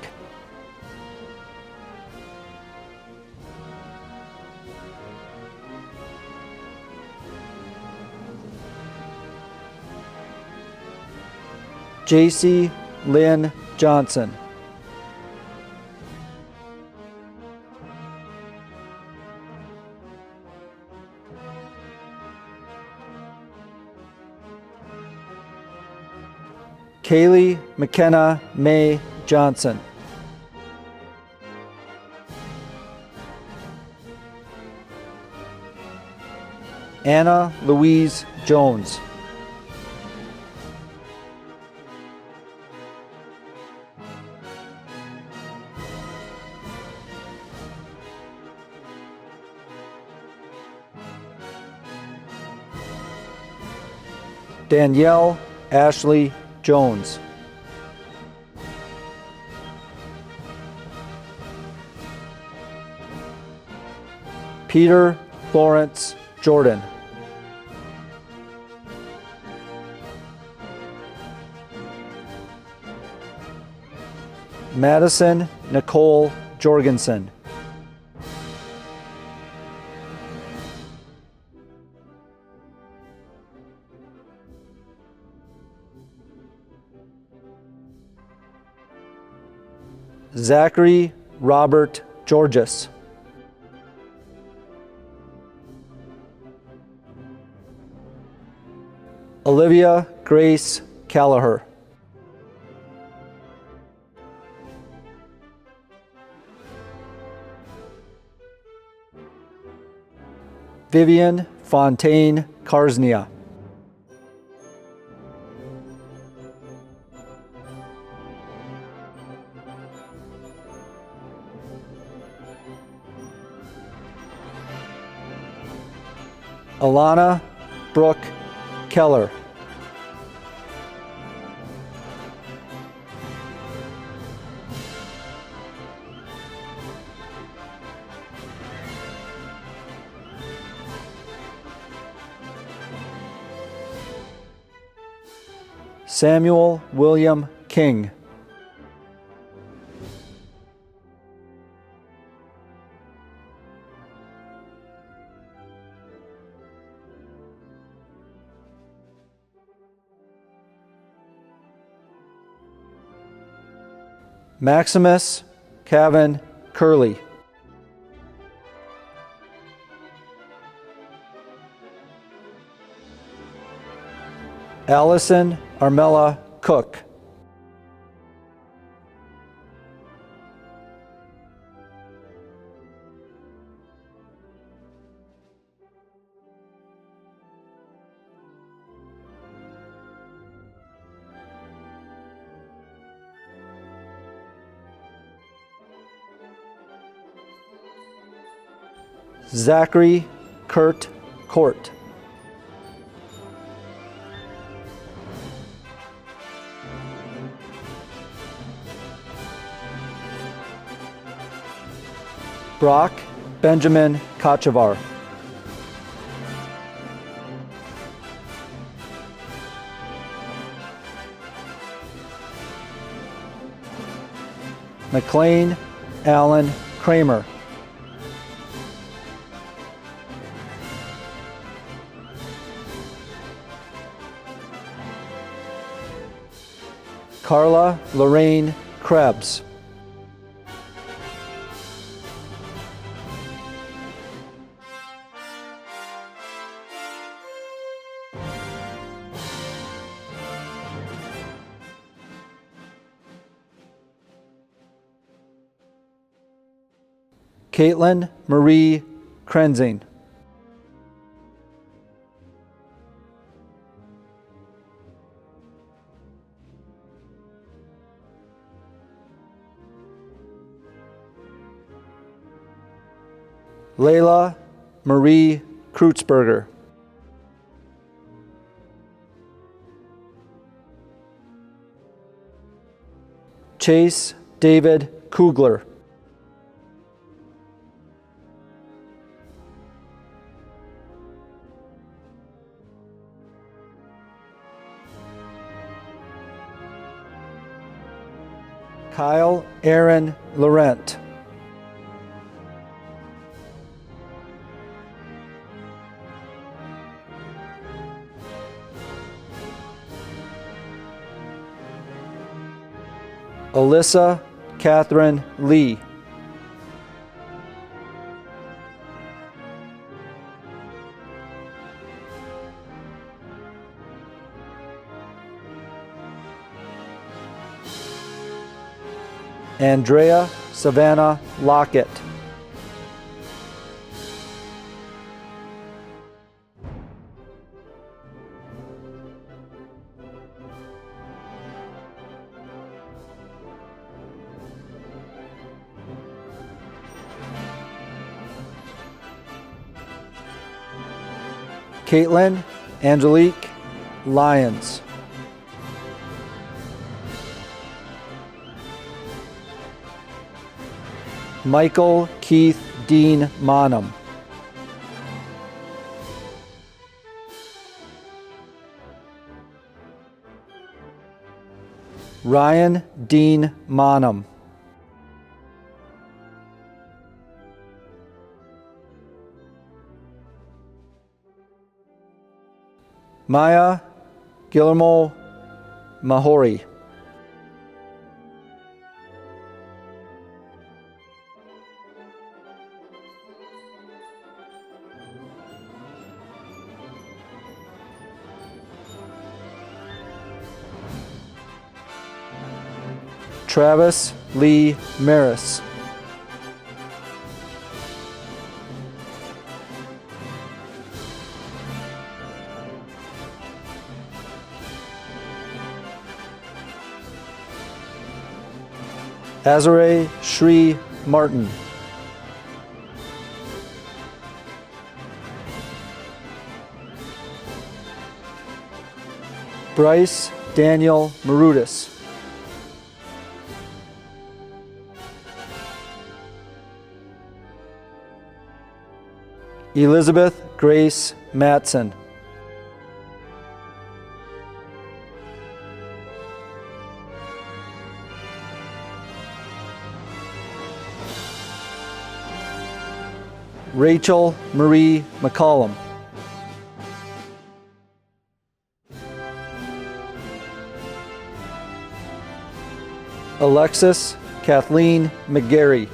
JC Lynn Johnson. Kaylee McKenna May Johnson. Anna Louise Jones. Danielle Ashley Jones. Peter Lawrence Jordan. Madison Nicole Jorgensen. Zachary Robert Georges. Olivia Grace Callagher. Vivian Fontaine Karsnia. Alana Brooke Keller. Samuel William King. Maximus Cavan Curley. Allison Armella Cook. Zachary Kurt Court. Brock Benjamin Kochevar. McLean Allen Kramer. Carla Lorraine Krebs. Caitlin Marie Krenzing. Layla Marie Kreutzberger. Chase David Kugler. Kyle Aaron Laurent. Alyssa Catherine Lee. Andrea Savannah Lockett. Caitlin Angelique Lyons. Michael Keith Dean Monham. Ryan Dean Monham. Maya Guillermo Mahori. Travis Lee Maris. Azare Shri Martin. Bryce Daniel Marudis. Elizabeth Grace Matson. Rachel Marie McCollum. Alexis Kathleen McGarry.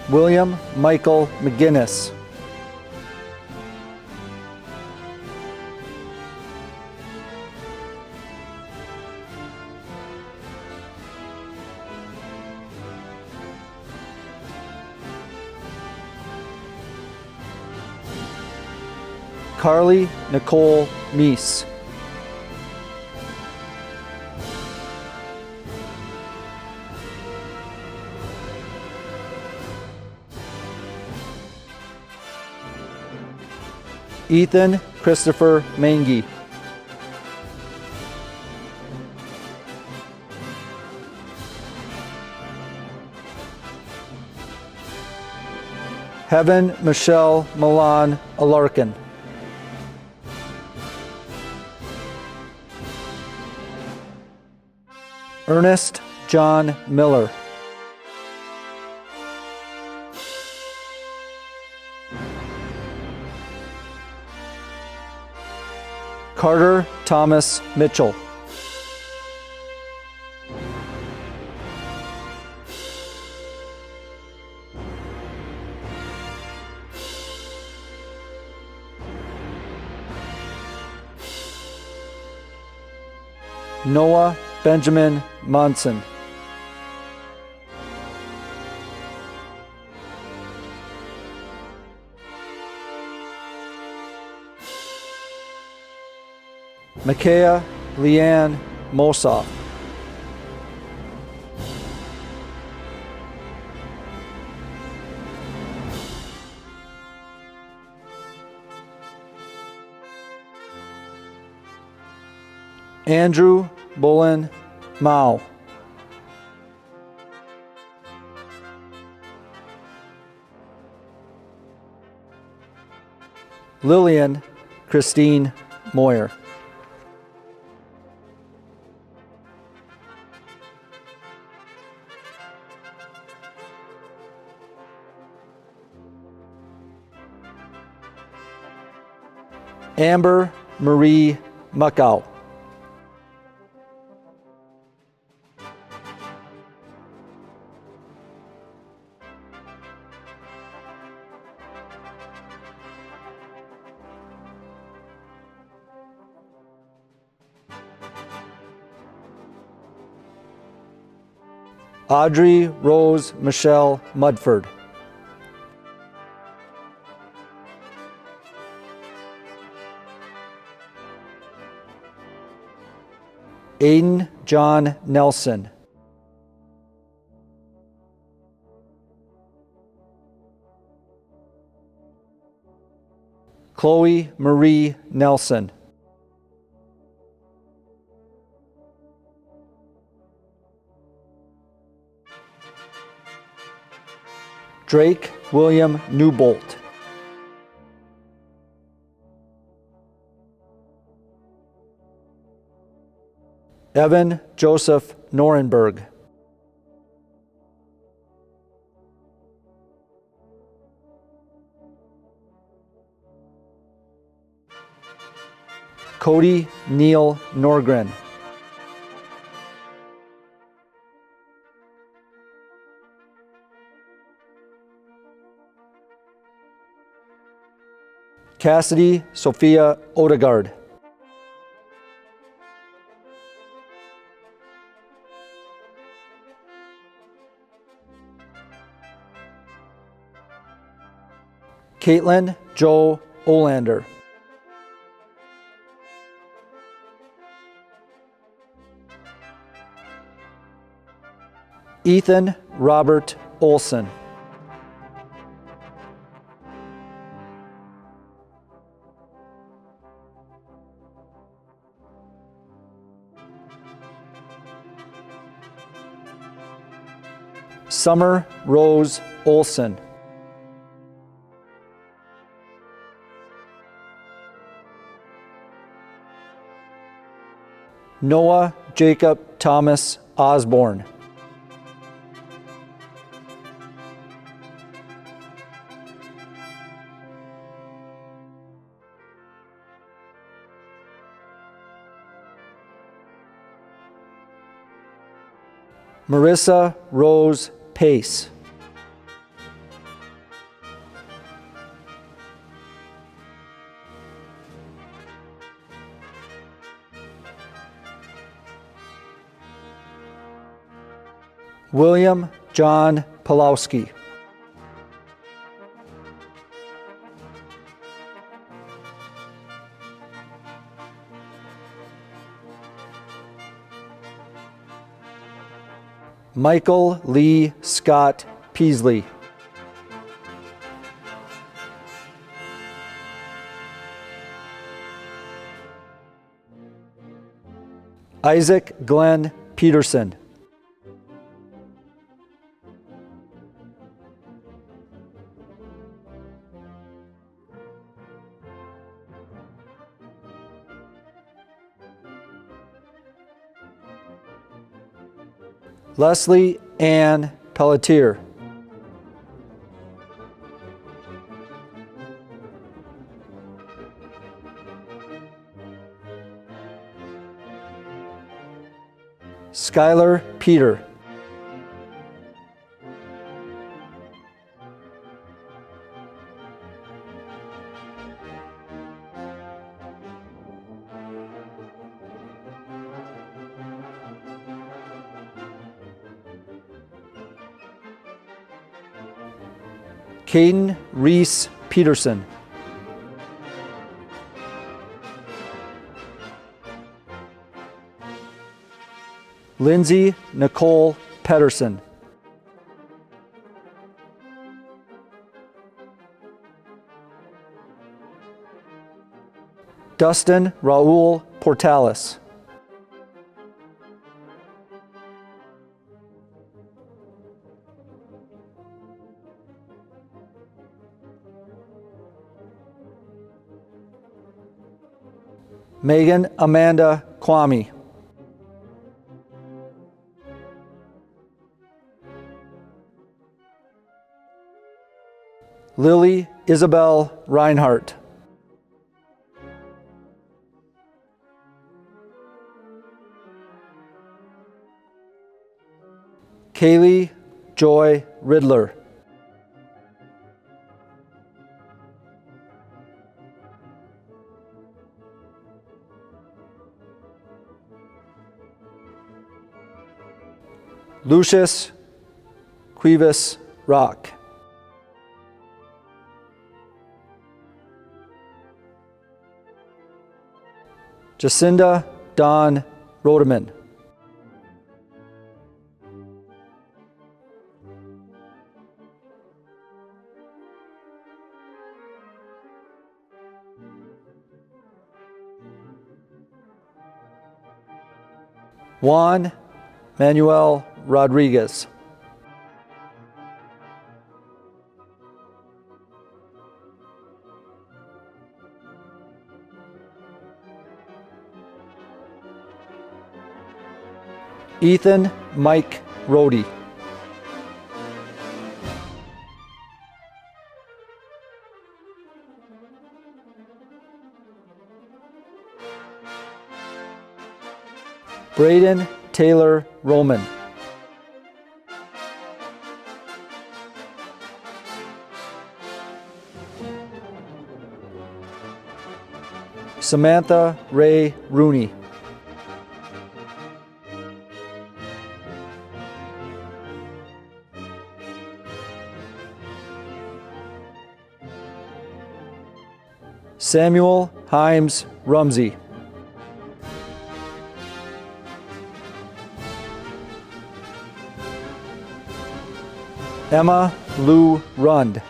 William Michael McGinnis. Carly Nicole Meese. Ethan Christopher Mangy. Heaven Michelle Milan Alarkin. Ernest John Miller. Carter Thomas Mitchell. Noah Benjamin Monson. Micaiah Leanne Mosoff. Andrew Bullen Mao. Lillian Christine Moyer. Amber Marie Muckow. Audrey Rose Michelle Mudford. Aiden John Nelson. Chloe Marie Nelson. Drake William Newbolt. Evan Joseph Norenberg. Cody Neil Norgren. Cassidy Sophia Odegaard. Caitlin Joe Olander. Ethan Robert Olson. Summer Rose Olson. Noah Jacob Thomas Osborne. Marissa Rose Pace. William John Pulowski. Michael Lee Scott Peasley. Isaac Glenn Peterson. Leslie Ann Pelletier. Skylar Peter. Caden Reese Peterson. Lindsay Nicole Pedersen. Dustin Raul Portales. Megan Amanda Kwame. Lily Isabel Reinhardt. Kaylee Joy Riddler. Lucius Cuevas Rock. Jacinda Dawn Rodeman. Juan Manuel Rodriguez. Ethan Mike Rohde. Braden Taylor Roman. Samantha Ray Rooney. Samuel Himes Rumsey. Emma Lou Rund.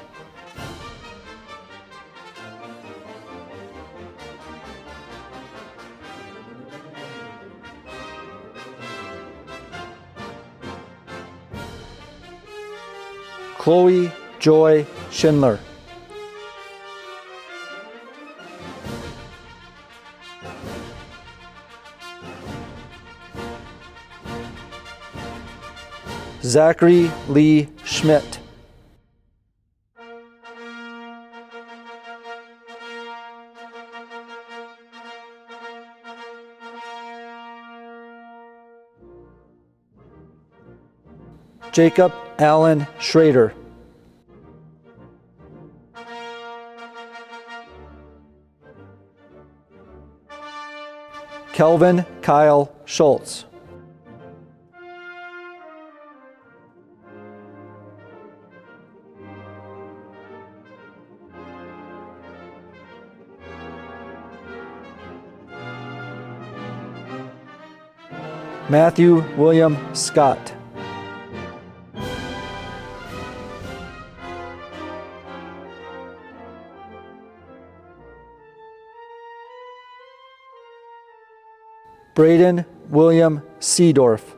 Chloe Joy Schindler. Zachary Lee Schmidt. Jacob Allen Schrader. Kelvin Kyle Schultz. Matthew William Scott. Braden William Seedorf.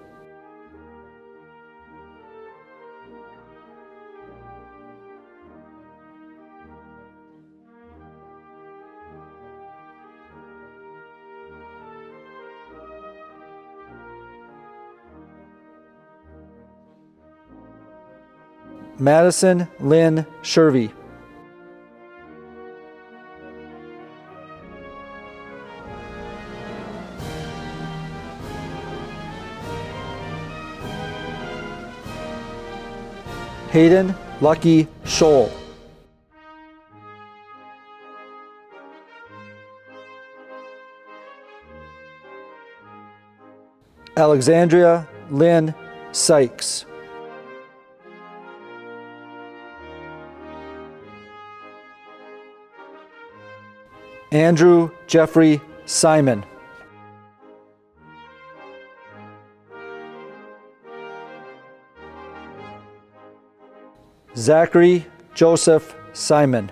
Madison Lynn Shervey. Hayden Lucky Scholl. Alexandria Lynn Sykes. Andrew Jeffrey Simon. Zachary Joseph Simon.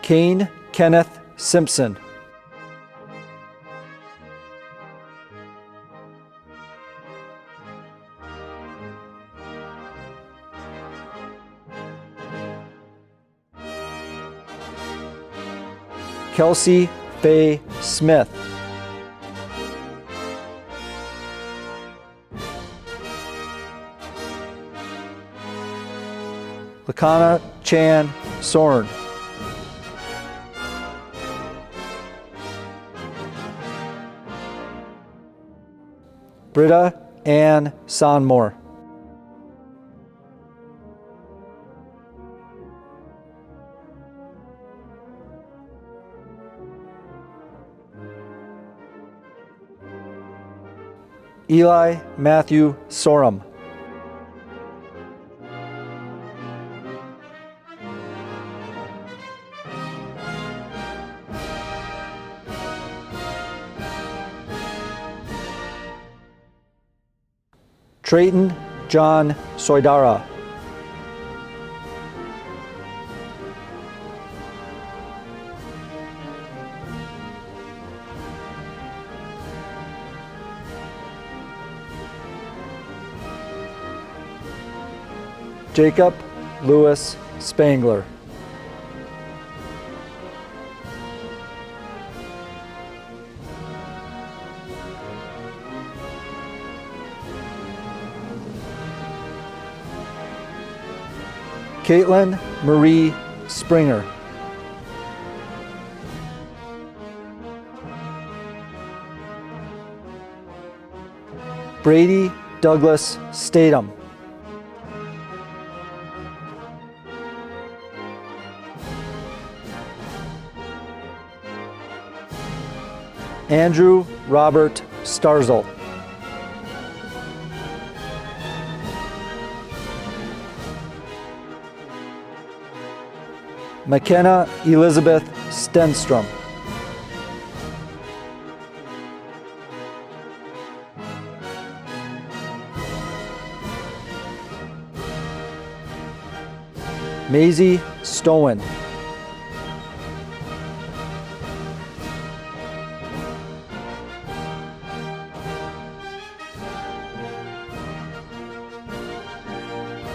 Kane Kenneth Simpson. Kelsey Faye Smith. Lakana Chan Sorn. Britta Ann Sonmore. Eli Matthew Sorum. Trayton John Soidara. Jacob Lewis Spangler. Caitlin Marie Springer. Brady Douglas Statham. Andrew Robert Starzl. McKenna Elizabeth Stenstrom. Maisie Stowen.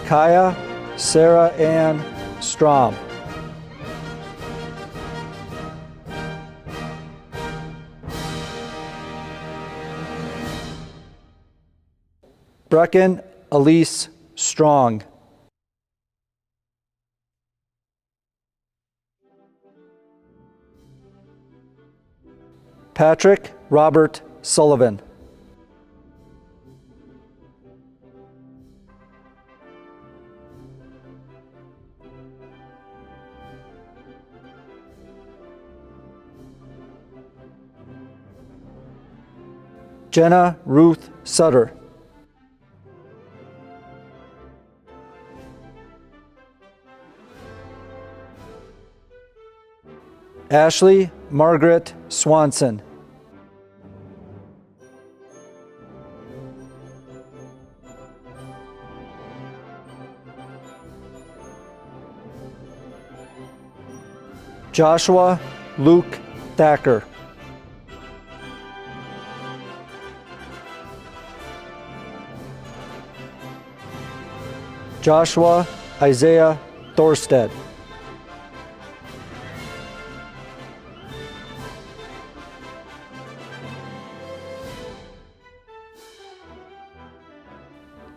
Kaya Sarah Ann Strom. Brecken Elise Strong. Patrick Robert Sullivan. Jenna Ruth Sutter. Ashley Margaret Swanson. Joshua Luke Thacker. Joshua Isaiah Thorstead.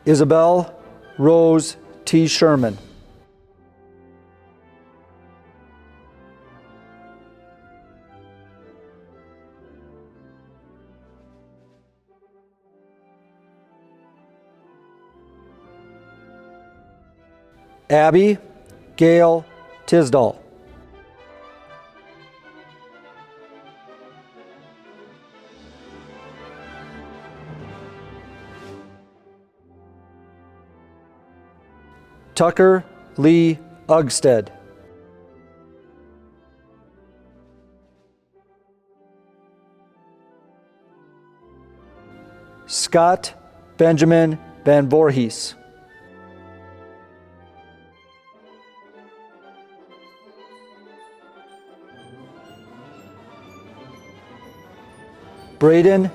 Isabel Rose T. Sherman. Abby Gail Tisdall. Tucker Lee Ugsted. Scott Benjamin Van Voorhees. Braden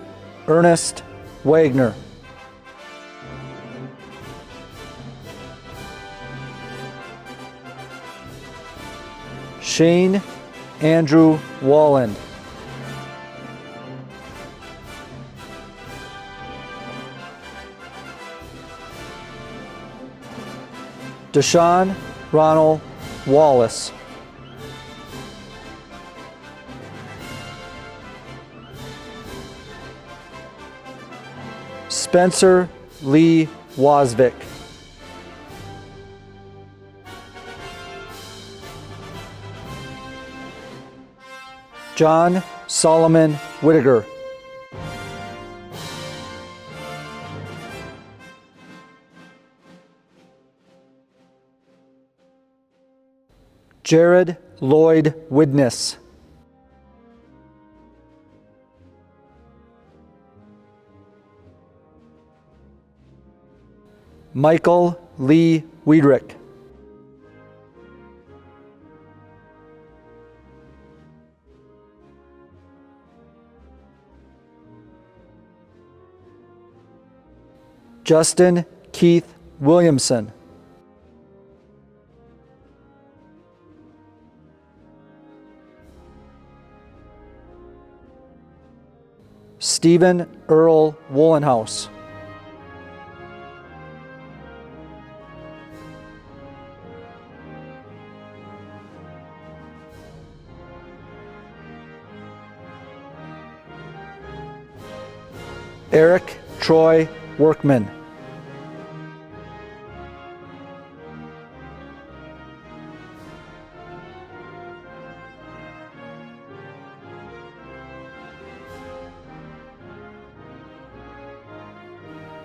Ernest Wagner. Shane Andrew Walland. Deshaun Ronald Wallace. Spencer Lee Wasvik. John Solomon Whittaker. Jared Lloyd Widness. Michael Lee Wiedrich. Justin Keith Williamson. Stephen Earl Wollenhaus. Eric Troy Workman.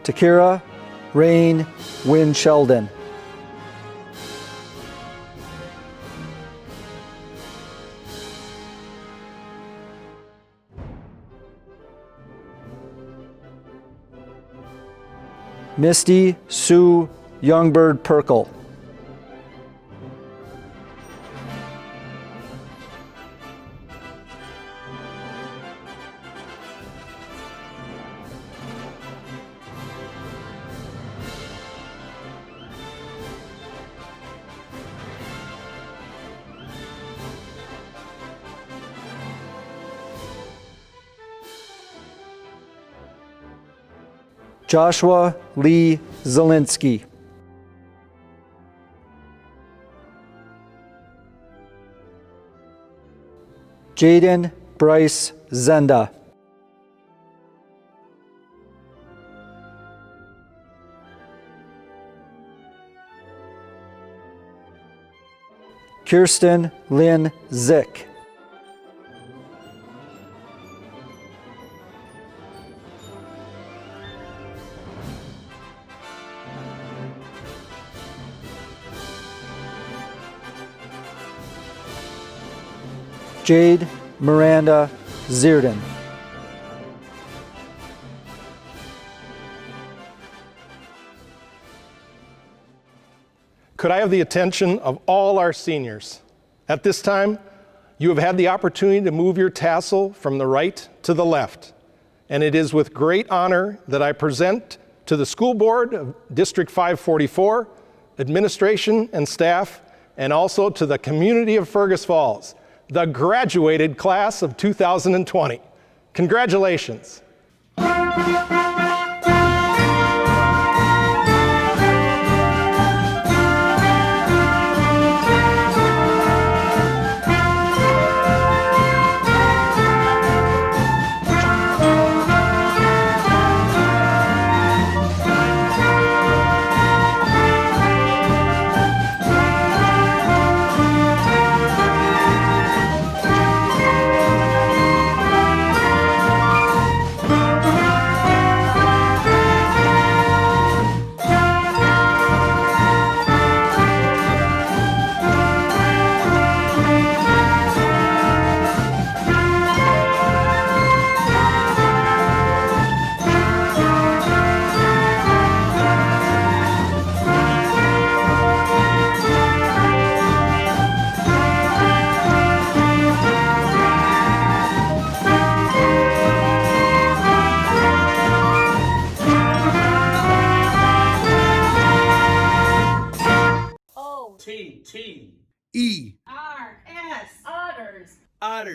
Takira Rain Wynn Sheldon. Misty Sue Youngbird Perkle. Joshua Lee Zielinski. Jaden Bryce Zenda. Kirsten Lynn Zick. Jade Miranda Zierden. Could I have the attention of all our seniors? At this time, you have had the opportunity to move your tassel from the right to the left, and it is with great honor that I present to the school board of District 544, administration and staff, and also to the community of Fergus Falls, the graduated class of 2020. Congratulations.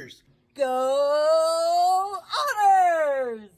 Honors! Go Honors!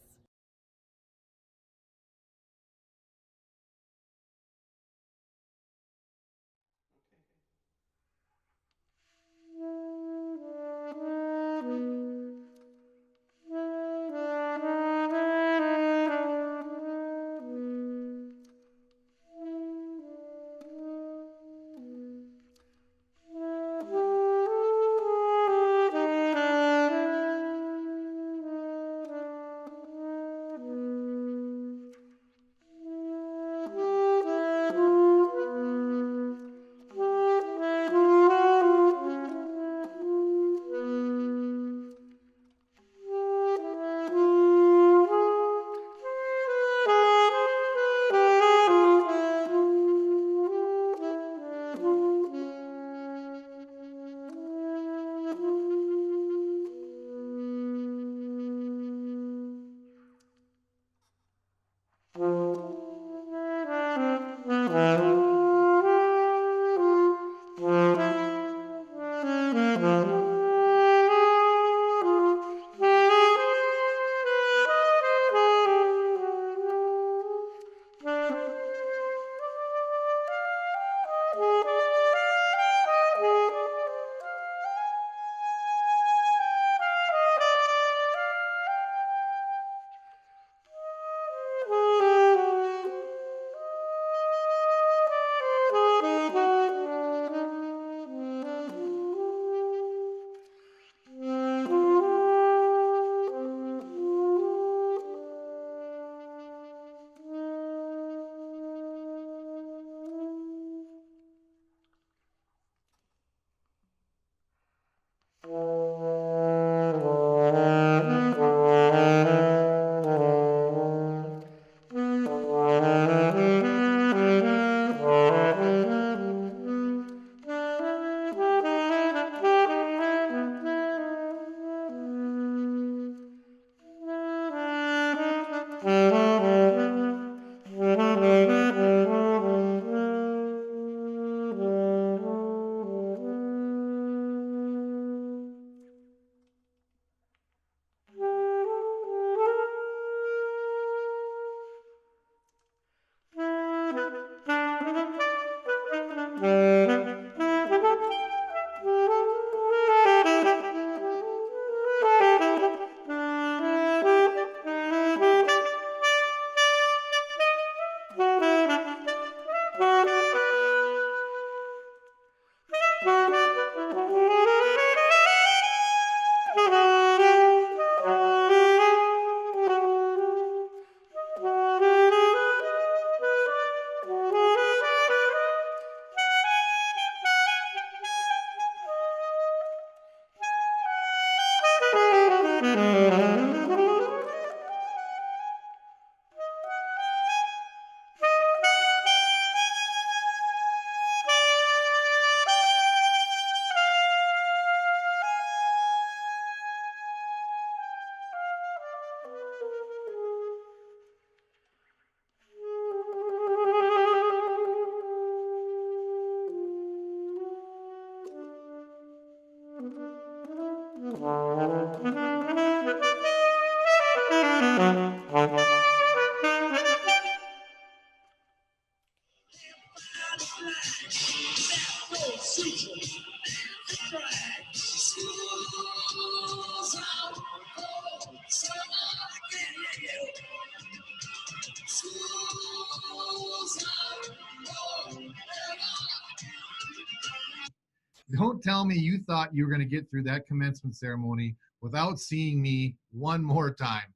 Don't tell me you thought you were going to get through that commencement ceremony without seeing me one more time.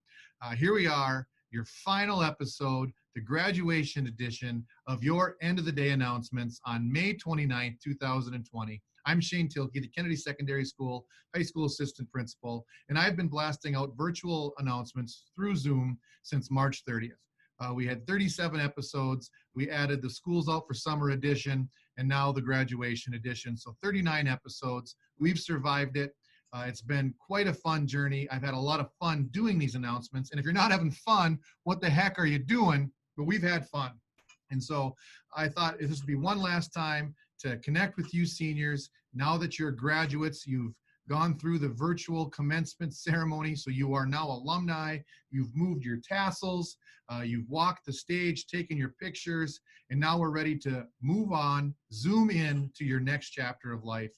Here we are, your final episode, the graduation edition of your end of the day announcements on May 29th, 2020. I'm Shane Tilkey, the Kennedy Secondary School high school assistant principal, and I've been blasting out virtual announcements through Zoom since March 30th. We had 37 episodes. We added the Schools Out for Summer edition and now the graduation edition. So 39 episodes. We've survived it. It's been quite a fun journey. I've had a lot of fun doing these announcements. And if you're not having fun, what the heck are you doing? But we've had fun. And so I thought this would be one last time to connect with you seniors. Now that you're graduates, you've gone through the virtual commencement ceremony, so you are now alumni. You've moved your tassels, you've walked the stage, taken your pictures, and now we're ready to move on, zoom in to your next chapter of life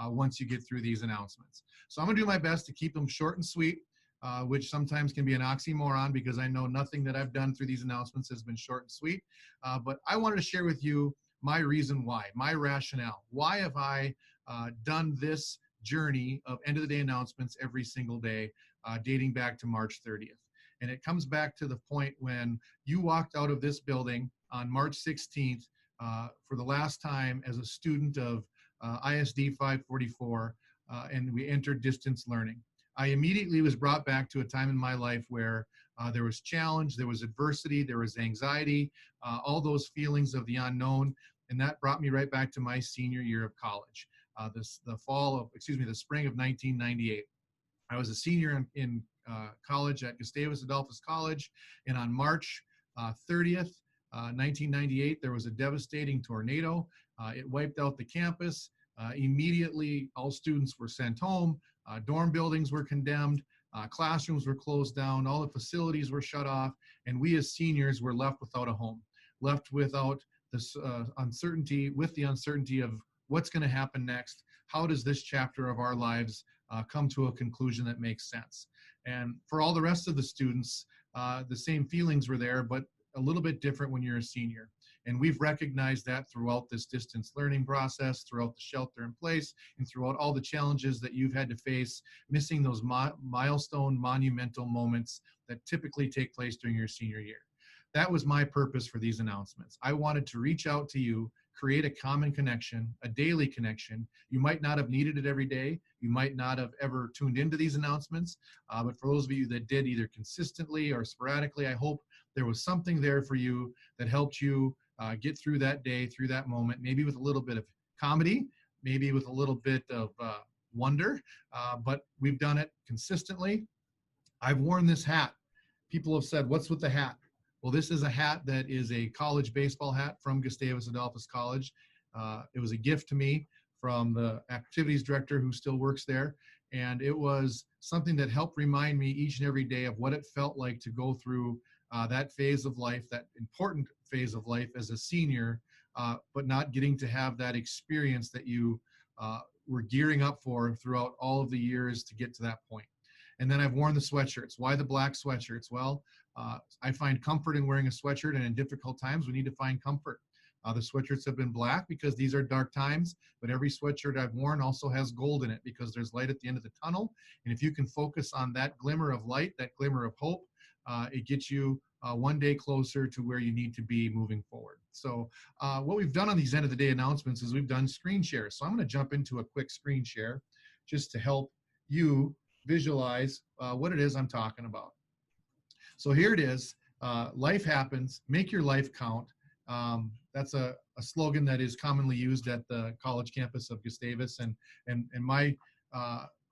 once you get through these announcements. So I'm gonna do my best to keep them short and sweet, which sometimes can be an oxymoron because I know nothing that I've done through these announcements has been short and sweet. But I wanted to share with you my reason why, my rationale. Why have I done this journey of end of the day announcements every single day, dating back to March 30th? And it comes back to the point when you walked out of this building on March 16th for the last time as a student of ISD 544, and we entered distance learning. I immediately was brought back to a time in my life where there was challenge, there was adversity, there was anxiety, all those feelings of the unknown, and that brought me right back to my senior year of college, the spring of 1998. I was a senior in college at Gustavus Adolphus College, and on March 30th, 1998, there was a devastating tornado. It wiped out the campus. Immediately, all students were sent home. Dorm buildings were condemned. Classrooms were closed down. All the facilities were shut off. And we as seniors were left without a home, left without this uncertainty, with the uncertainty of what's going to happen next. How does this chapter of our lives come to a conclusion that makes sense? And for all the rest of the students, the same feelings were there, but a little bit different when you're a senior. And we've recognized that throughout this distance learning process, throughout the shelter in place, and throughout all the challenges that you've had to face, missing those milestone, monumental moments that typically take place during your senior year. That was my purpose for these announcements. I wanted to reach out to you, create a common connection, a daily connection. You might not have needed it every day. You might not have ever tuned into these announcements, but for those of you that did either consistently or sporadically, I hope there was something there for you that helped you get through that day, through that moment, maybe with a little bit of comedy, maybe with a little bit of wonder, but we've done it consistently. I've worn this hat. People have said, what's with the hat? Well, this is a hat that is a college baseball hat from Gustavus Adolphus College. It was a gift to me from the activities director who still works there. And it was something that helped remind me each and every day of what it felt like to go through that phase of life, that important phase of life as a senior, but not getting to have that experience that you were gearing up for throughout all of the years to get to that point. And then I've worn the sweatshirts. Why the black sweatshirts? Well, I find comfort in wearing a sweatshirt, and in difficult times, we need to find comfort. The sweatshirts have been black because these are dark times, but every sweatshirt I've worn also has gold in it because there's light at the end of the tunnel. And if you can focus on that glimmer of light, that glimmer of hope, it gets you one day closer to where you need to be moving forward. So what we've done on these end of the day announcements is we've done screen shares. So I'm going to jump into a quick screen share just to help you visualize what it is I'm talking about. So here it is. Life happens. Make your life count. That's a slogan that is commonly used at the college campus of Gustavus. And my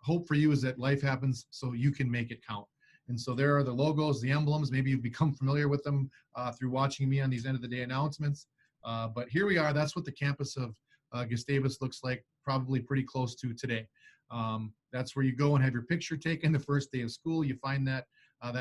hope for you is that life happens so you can make it count. And so there are the logos, the emblems. Maybe you've become familiar with them through watching me on these end of the day announcements. But here we are. That's what the campus of Gustavus looks like, probably pretty close to today. That's where you go and have your picture taken the first day of school. You find that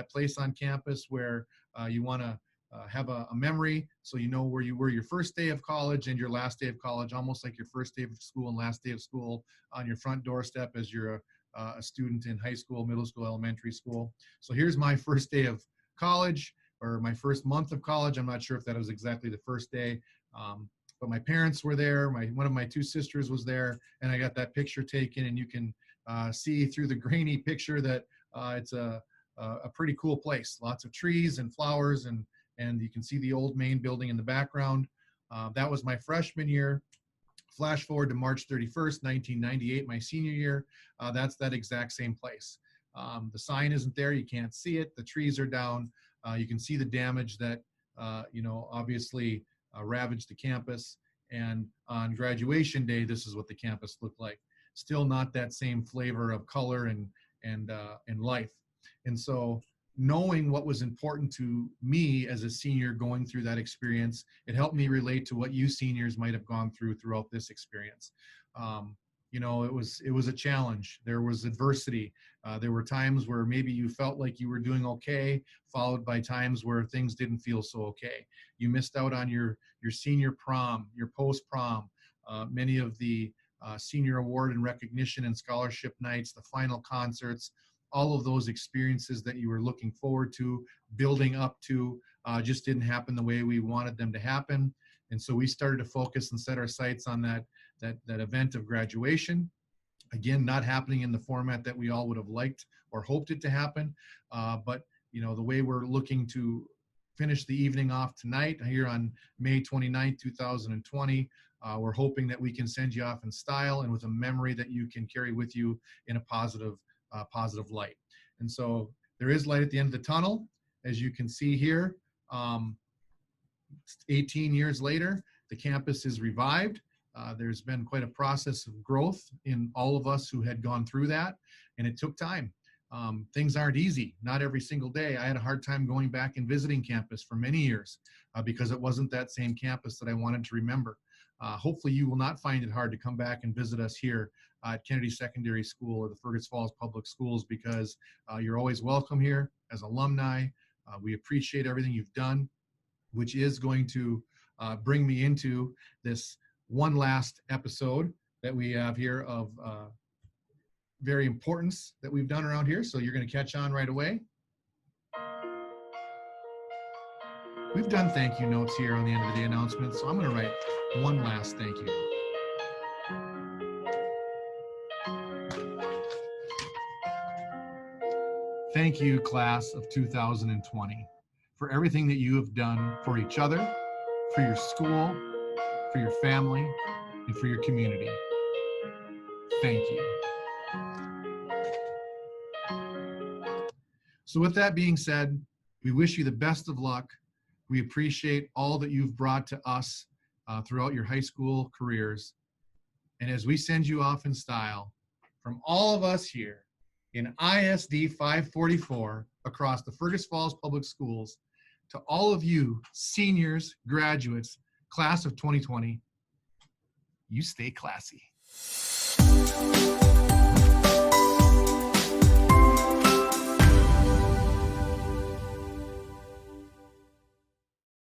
place on campus where you want to have a memory so you know where you were your first day of college and your last day of college, almost like your first day of school and last day of school on your front doorstep as you're a student in high school, middle school, elementary school. So here's my first day of college, or my first month of college. I'm not sure if that was exactly the first day, but my parents were there. One of my two sisters was there, and I got that picture taken, and you can see through the grainy picture that it's a pretty cool place. Lots of trees and flowers, and you can see the old main building in the background. That was my freshman year. Flash forward to March 31st, 1998, my senior year. That's that exact same place. The sign isn't there. You can't see it. The trees are down. You can see the damage that, obviously ravaged the campus. And on graduation day, this is what the campus looked like. Still not that same flavor of color and life. And so knowing what was important to me as a senior going through that experience, it helped me relate to what you seniors might have gone through throughout this experience. You know, it was a challenge. There was adversity. There were times where maybe you felt like you were doing okay, followed by times where things didn't feel so okay. You missed out on your senior prom, your post prom, many of the senior award and recognition and scholarship nights, the final concerts, all of those experiences that you were looking forward to, building up to, just didn't happen the way we wanted them to happen. And so we started to focus and set our sights on that event of graduation. Again, not happening in the format that we all would have liked or hoped it to happen. But you know, the way we're looking to finish the evening off tonight here on May 29th, 2020, we're hoping that we can send you off in style and with a memory that you can carry with you in a positive light. And so there is light at the end of the tunnel, as you can see here. 18 years later, the campus is revived. There's been quite a process of growth in all of us who had gone through that, and it took time. Things aren't easy, not every single day. I had a hard time going back and visiting campus for many years because it wasn't that same campus that I wanted to remember. Hopefully you will not find it hard to come back and visit us here at Kennedy Secondary School or the Fergus Falls Public Schools, because you're always welcome here as alumni. We appreciate everything you've done, which is going to bring me into this one last episode that we have here of very importance that we've done around here. So you're going to catch on right away. We've done thank you notes here on the end of the announcement, so I'm going to write one last thank you. Thank you, class of 2020, for everything that you have done for each other, for your school, for your family, and for your community. Thank you. So with that being said, we wish you the best of luck. We appreciate all that you've brought to us throughout your high school careers. And as we send you off in style, from all of us here in ISD 544 across the Fergus Falls Public Schools, to all of you seniors, graduates, class of 2020, you stay classy.